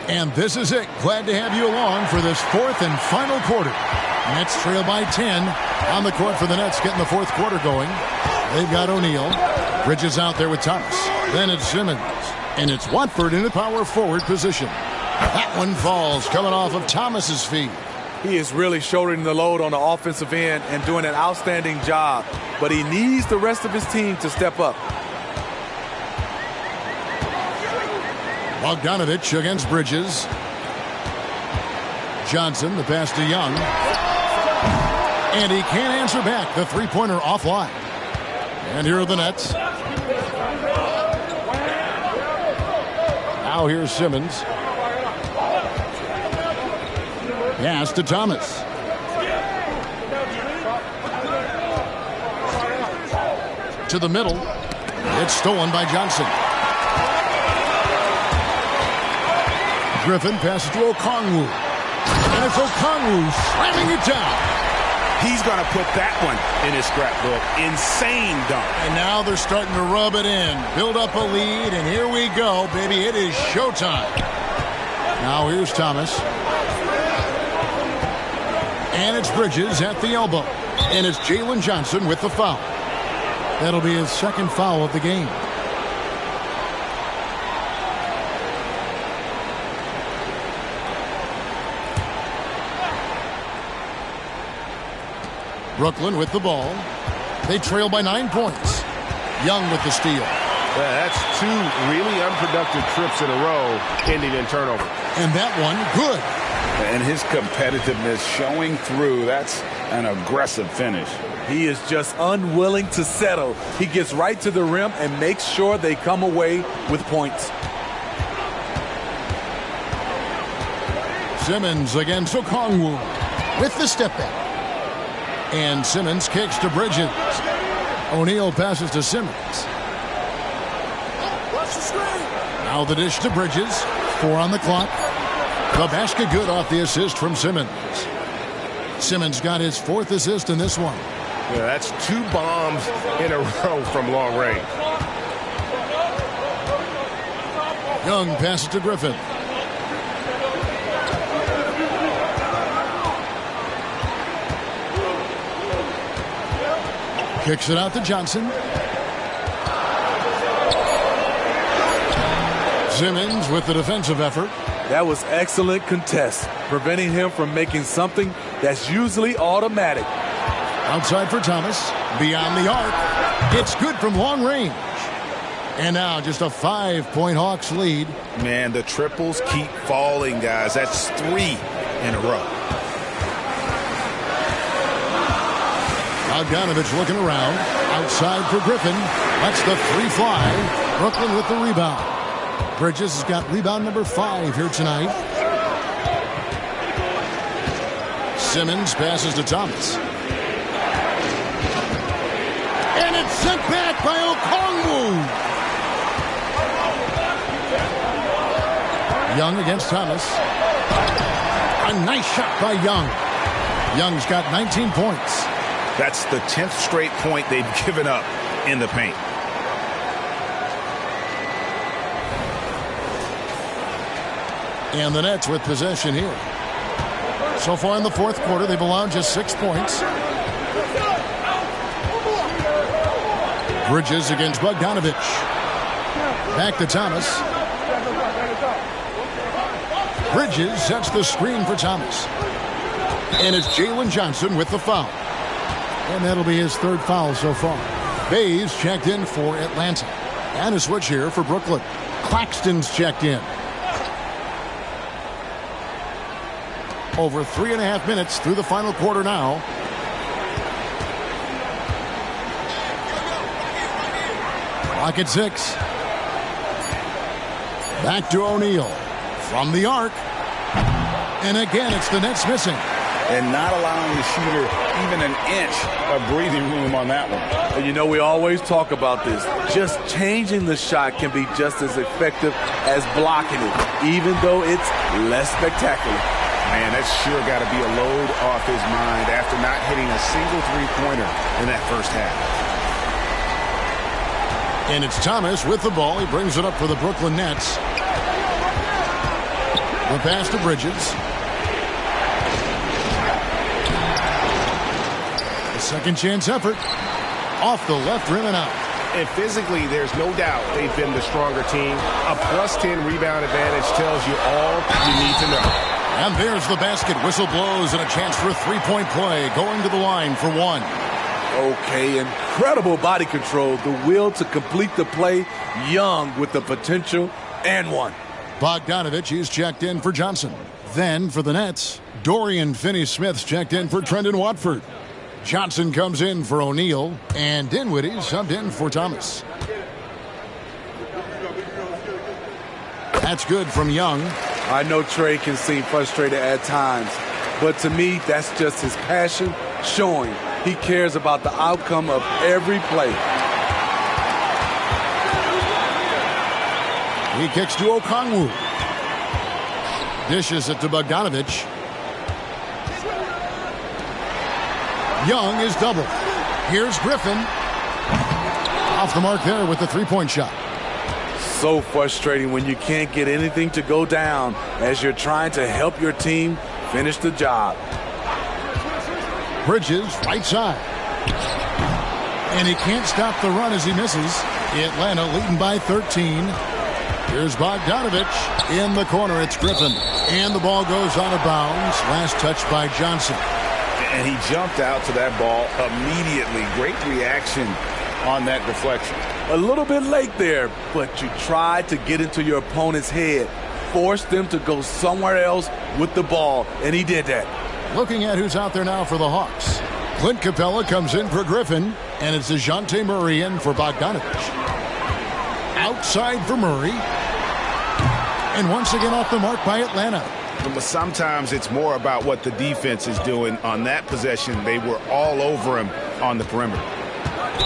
And this is it. Glad to have you along for this fourth and final quarter. Nets trail by 10 on the court for the Nets, getting the fourth quarter going. They've got O'Neal. Bridges out there with Thomas. Then it's Simmons. And it's Watford in the power forward position. That one falls coming off of Thomas's feet. He is really shouldering the load on the offensive end and doing an outstanding job. But he needs the rest of his team to step up. Bogdanovich against Bridges. Johnson, the pass to Young. And he can't answer back. The three-pointer offline. And here are the Nets. Now here's Simmons. Pass to Thomas. To the middle. It's stolen by Johnson. Griffin passes to Okongwu. And it's Okongwu slamming it down. He's going to put that one in his scrapbook. Insane dunk. And now they're starting to rub it in. Build up a lead, and here we go, baby. It is showtime. Now here's Thomas. And it's Bridges at the elbow. And it's Jalen Johnson with the foul. That'll be his second foul of the game. Brooklyn with the ball. They trail by 9 points. Young with the steal. That's 2 really unproductive trips in a row ending in turnover. And that one, good. And his competitiveness showing through. That's an aggressive finish. He is just unwilling to settle. He gets right to the rim and makes sure they come away with points. Simmons against Okongwu with the step back. And Simmons kicks to Bridges. O'Neal passes to Simmons. Now the dish to Bridges. 4 on the clock. The basket good off the assist from Simmons. Simmons got his 4th assist in this one. Yeah, that's 2 bombs in a row from long range. Young passes to Griffin. Kicks it out to Johnson. Simmons with the defensive effort. That was excellent contest, preventing him from making something that's usually automatic. Outside for Thomas. Beyond the arc. It's good from long range. And now just a 5-point Hawks lead. Man, the triples keep falling, guys. That's 3 in a row. Bogdanovich looking around. Outside for Griffin. Lets the 3 fly. Brooklyn with the rebound. Bridges has got rebound number 5 here tonight. Simmons passes to Thomas. And it's sent back by Okongwu. Young against Thomas. A nice shot by Young. Young's got 19 points. That's the 10th straight point they've given up in the paint. And the Nets with possession here. So far in the 4th quarter, they've allowed just 6 points. Bridges against Bogdanovich. Back to Thomas. Bridges sets the screen for Thomas. And it's Jalen Johnson with the foul. And that'll be his 3rd foul so far. Bays checked in for Atlanta. And a switch here for Brooklyn. Claxton's checked in. Over 3.5 minutes through the final quarter now. Clock at 6. Back to O'Neal. From the arc. And again, it's the Nets missing. And not allowing the shooter even an inch of breathing room on that one. And you know, we always talk about this. Just changing the shot can be just as effective as blocking it, even though it's less spectacular. Man, that's sure got to be a load off his mind after not hitting a single 3-pointer in that first half. And it's Thomas with the ball. He brings it up for the Brooklyn Nets. The pass to Bridges. A second chance effort. Off the left rim and out. And physically, there's no doubt they've been the stronger team. A +10 rebound advantage tells you all you need to know. And there's the basket. Whistle blows and a chance for a 3-point play. Going to the line for 1. Okay, incredible body control. The will to complete the play. Young with the potential and 1. Bogdanovich, he's checked in for Johnson. Then for the Nets, Dorian Finney-Smith's checked in for Trendon Watford. Johnson comes in for O'Neal, and Dinwiddie subbed in for Thomas. That's good from Young. I know Trey can seem frustrated at times, but to me, that's just his passion showing. He cares about the outcome of every play. He kicks to Okongwu. Dishes it to Bogdanovich. Young is doubled. Here's Griffin. Off the mark there with the 3-point shot. So frustrating when you can't get anything to go down as you're trying to help your team finish the job. Bridges, right side. And he can't stop the run as he misses. Atlanta leading by 13. Here's Bogdanovich in the corner. It's Griffin. And the ball goes out of bounds. Last touch by Johnson. And he jumped out to that ball immediately. Great reaction on that deflection. A little bit late there, but you tried to get into your opponent's head. forced them to go somewhere else with the ball, and he did that. Looking at who's out there now for the Hawks. Clint Capella comes in for Griffin, and it's DeJounte Murray in for Bogdanovich. Outside for Murray. And once again off the mark by Atlanta. But sometimes it's more about what the defense is doing. On that possession, they were all over him on the perimeter.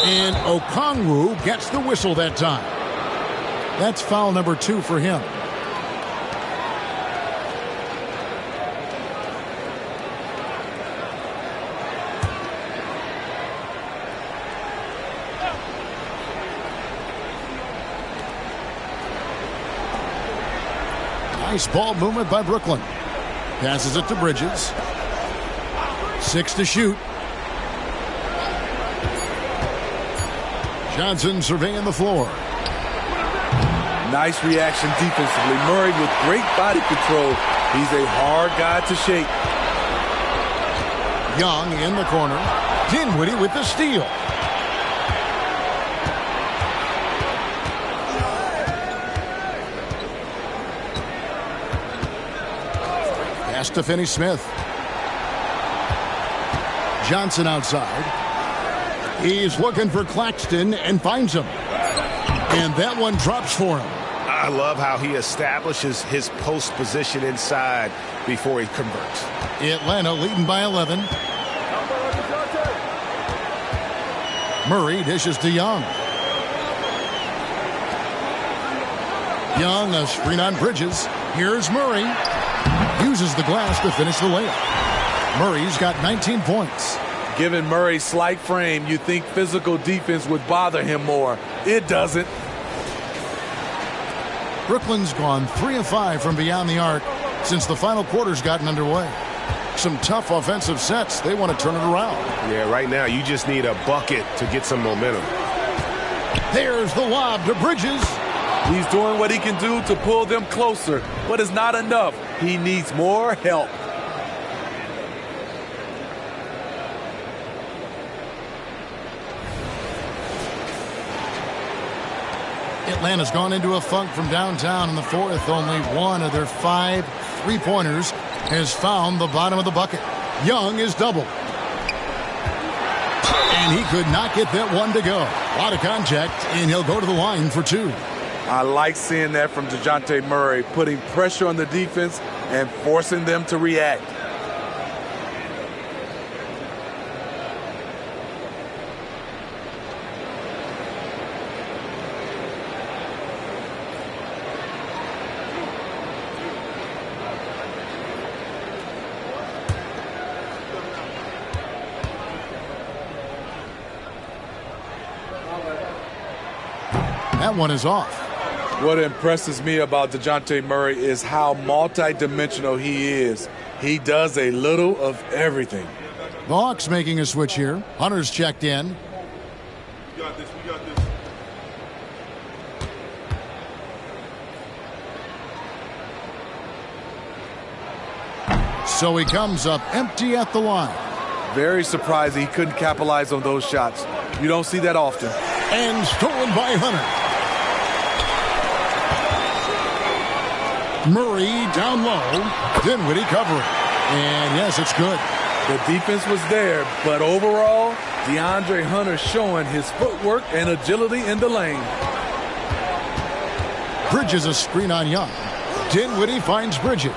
And Okongwu gets the whistle that time. That's foul number 2 for him. Nice ball movement by Brooklyn. Passes it to Bridges. 6 to shoot. Johnson surveying the floor. Nice reaction defensively. Murray with great body control. He's a hard guy to shake. Young in the corner. Dinwiddie with the steal. Pass to Finney-Smith. Johnson outside. He's looking for Claxton and finds him. And that one drops for him. I love how he establishes his post position inside before he converts. Atlanta leading by 11. Murray dishes to Young. Young, a screen on Bridges. Here's Murray. Uses the glass to finish the layup. Murray's got 19 points. Given Murray's slight frame, you'd think physical defense would bother him more. It doesn't. Brooklyn's gone 3 of 5 from beyond the arc since the final quarter's gotten underway. Some tough offensive sets. They want to turn it around. Yeah, right now you just need a bucket to get some momentum. There's the lob to Bridges. He's doing what he can do to pull them closer, but it's not enough. He needs more help. Atlanta's gone into a funk from downtown in the fourth. Only one of their 5 3-pointers has found the bottom of the bucket. Young is doubled. And he could not get that one to go. A lot of contact, and he'll go to the line for 2. I like seeing that from DeJounte Murray, putting pressure on the defense and forcing them to react. That one is off. What impresses me about DeJounte Murray is how multidimensional he is. He does a little of everything. The Hawks making a switch here. Hunter's checked in. We got this. So he comes up empty at the line. Very surprised he couldn't capitalize on those shots. You don't see that often. And stolen by Hunter. Murray down low. Dinwiddie covering. And yes, it's good. The defense was there, but overall, DeAndre Hunter showing his footwork and agility in the lane. Bridges a screen on Young. Dinwiddie finds Bridges.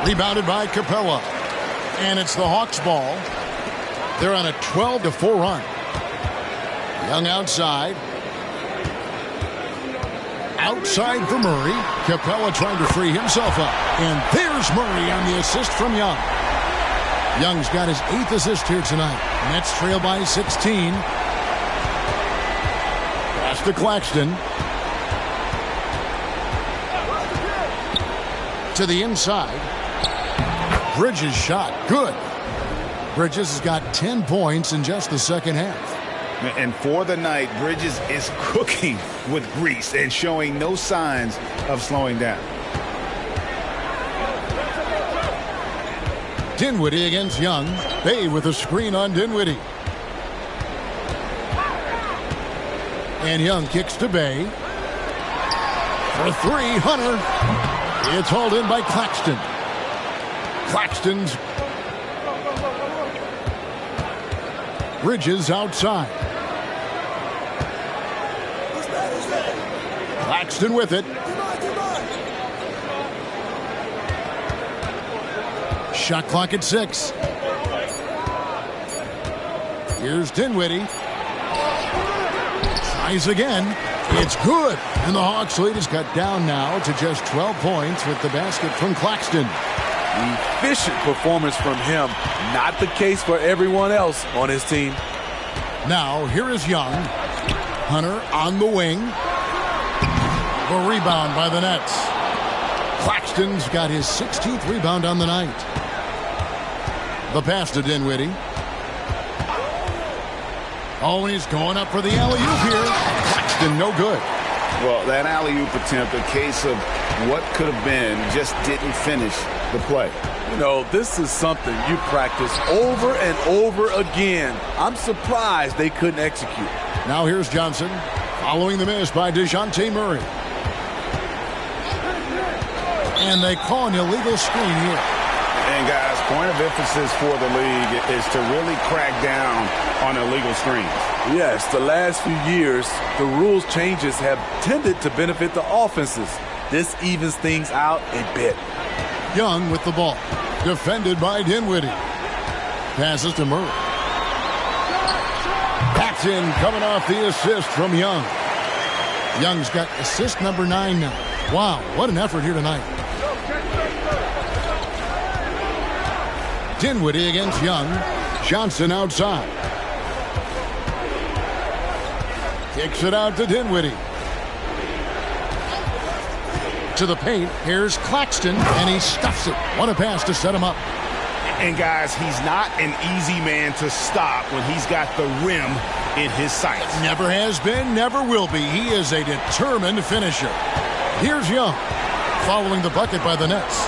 Rebounded by Capella. And it's the Hawks ball. They're on a 12-4 run. Young outside. Outside for Murray. Capella trying to free himself up. And there's Murray on the assist from Young. Young's got his 8th assist here tonight. Nets trail by 16. Pass to Claxton. To the inside. Bridges shot. Good. Bridges has got 10 points in just the second half. And for the night, Bridges is cooking with grease and showing no signs of slowing down. Dinwiddie against Young. Bay with a screen on Dinwiddie. And Young kicks to Bay. For three, Hunter. It's hauled in by Claxton. Claxton's Bridges outside. Claxton with it. Shot clock at 6. Here's Dinwiddie. Tries again. It's good. And the Hawks lead is cut down now to just 12 points with the basket from Claxton. Efficient performance from him. Not the case for everyone else on his team. Now, here is Young. Hunter on the wing. The rebound by the Nets. Claxton's got his 16th rebound on the night. The pass to Dinwiddie. Oh, and he's going up for the alley-oop here. Claxton, no good. Well, that alley-oop attempt, a case of what could have been, just didn't finish the play. You know, this is something you practice over and over again. I'm surprised they couldn't execute. Now here's Johnson, following the miss by DeJounte Murray. And they call an illegal screen here. And guys, point of emphasis for the league is to really crack down on illegal screens. Yes, the last few years, the rules changes have tended to benefit the offenses. This evens things out a bit. Young with the ball. Defended by Dinwiddie. Passes to Murray. Paxton coming off the assist from Young. Young's got assist number 9 now. Wow, what an effort here tonight. Dinwiddie against Young. Johnson outside. Kicks it out to Dinwiddie. To the paint. Here's Claxton, and he stuffs it. What a pass to set him up. And guys, he's not an easy man to stop when he's got the rim in his sights. Never has been, never will be. He is a determined finisher. Here's Young, following the bucket by the Nets.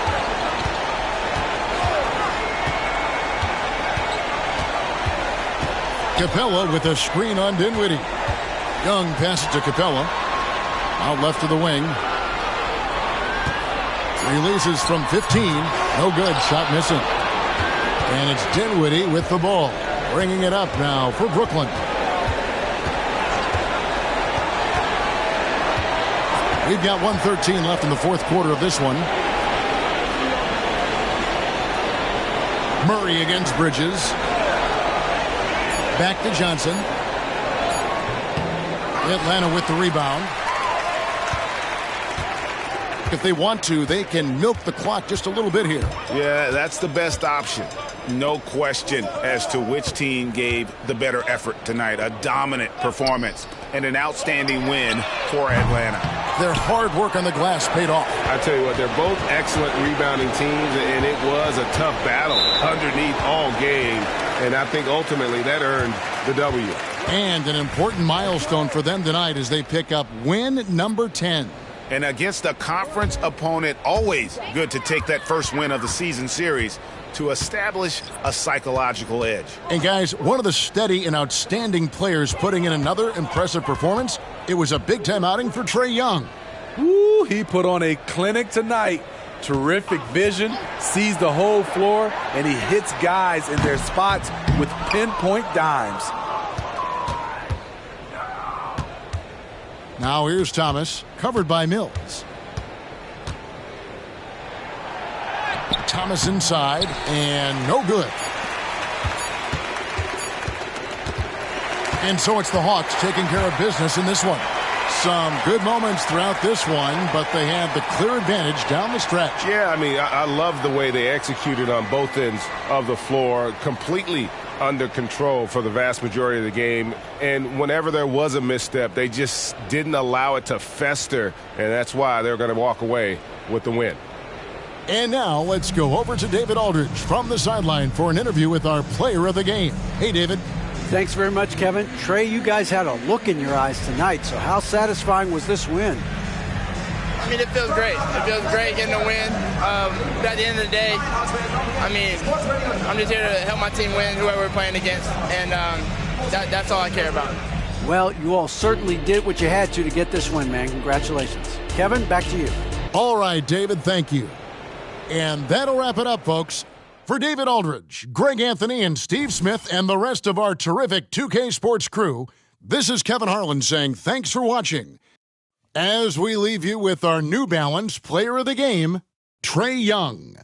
Capella with a screen on Dinwiddie. Young passes to Capella. Out left to the wing. Releases from 15. No good. Shot missing. And it's Dinwiddie with the ball. Bringing it up now for Brooklyn. We've got 1:13 left in the fourth quarter of this one. Murray against Bridges. Back to Johnson. Atlanta with the rebound. If they want to, they can milk the clock just a little bit here. Yeah, that's the best option. No question as to which team gave the better effort tonight. A dominant performance and an outstanding win for Atlanta. Their hard work on the glass paid off. I tell you what, they're both excellent rebounding teams, and it was a tough battle underneath all game. And I think ultimately that earned the W. And an important milestone for them tonight as they pick up win number 10. And against a conference opponent, always good to take that first win of the season series to establish a psychological edge. And guys, one of the steady and outstanding players putting in another impressive performance, it was a big-time outing for Trae Young. Woo, he put on a clinic tonight. Terrific vision, sees the whole floor, and he hits guys in their spots with pinpoint dimes. Now here's Thomas, covered by Mills. Thomas inside, and no good. And so it's the Hawks taking care of business in this one. Some good moments throughout this one, but they had the clear advantage down the stretch. Yeah, I mean, I love the way they executed on both ends of the floor, completely under control for the vast majority of the game. And whenever there was a misstep, they just didn't allow it to fester, and that's why they're going to walk away with the win. And now let's go over to David Aldridge from the sideline for an interview with our player of the game. Hey, David. Thanks very much, Kevin. Trae, you guys had a look in your eyes tonight, so how satisfying was this win? I mean, it feels great. It feels great getting a win. But at the end of the day, I mean, I'm just here to help my team win, whoever we're playing against, and that's all I care about. Well, you all certainly did what you had to get this win, man. Congratulations. Kevin, back to you. All right, David, thank you. And that'll wrap it up, folks. For David Aldridge, Greg Anthony, and Steve Smith, and the rest of our terrific 2K Sports crew, this is Kevin Harlan saying thanks for watching. As we leave you with our New Balance Player of the Game, Trae Young.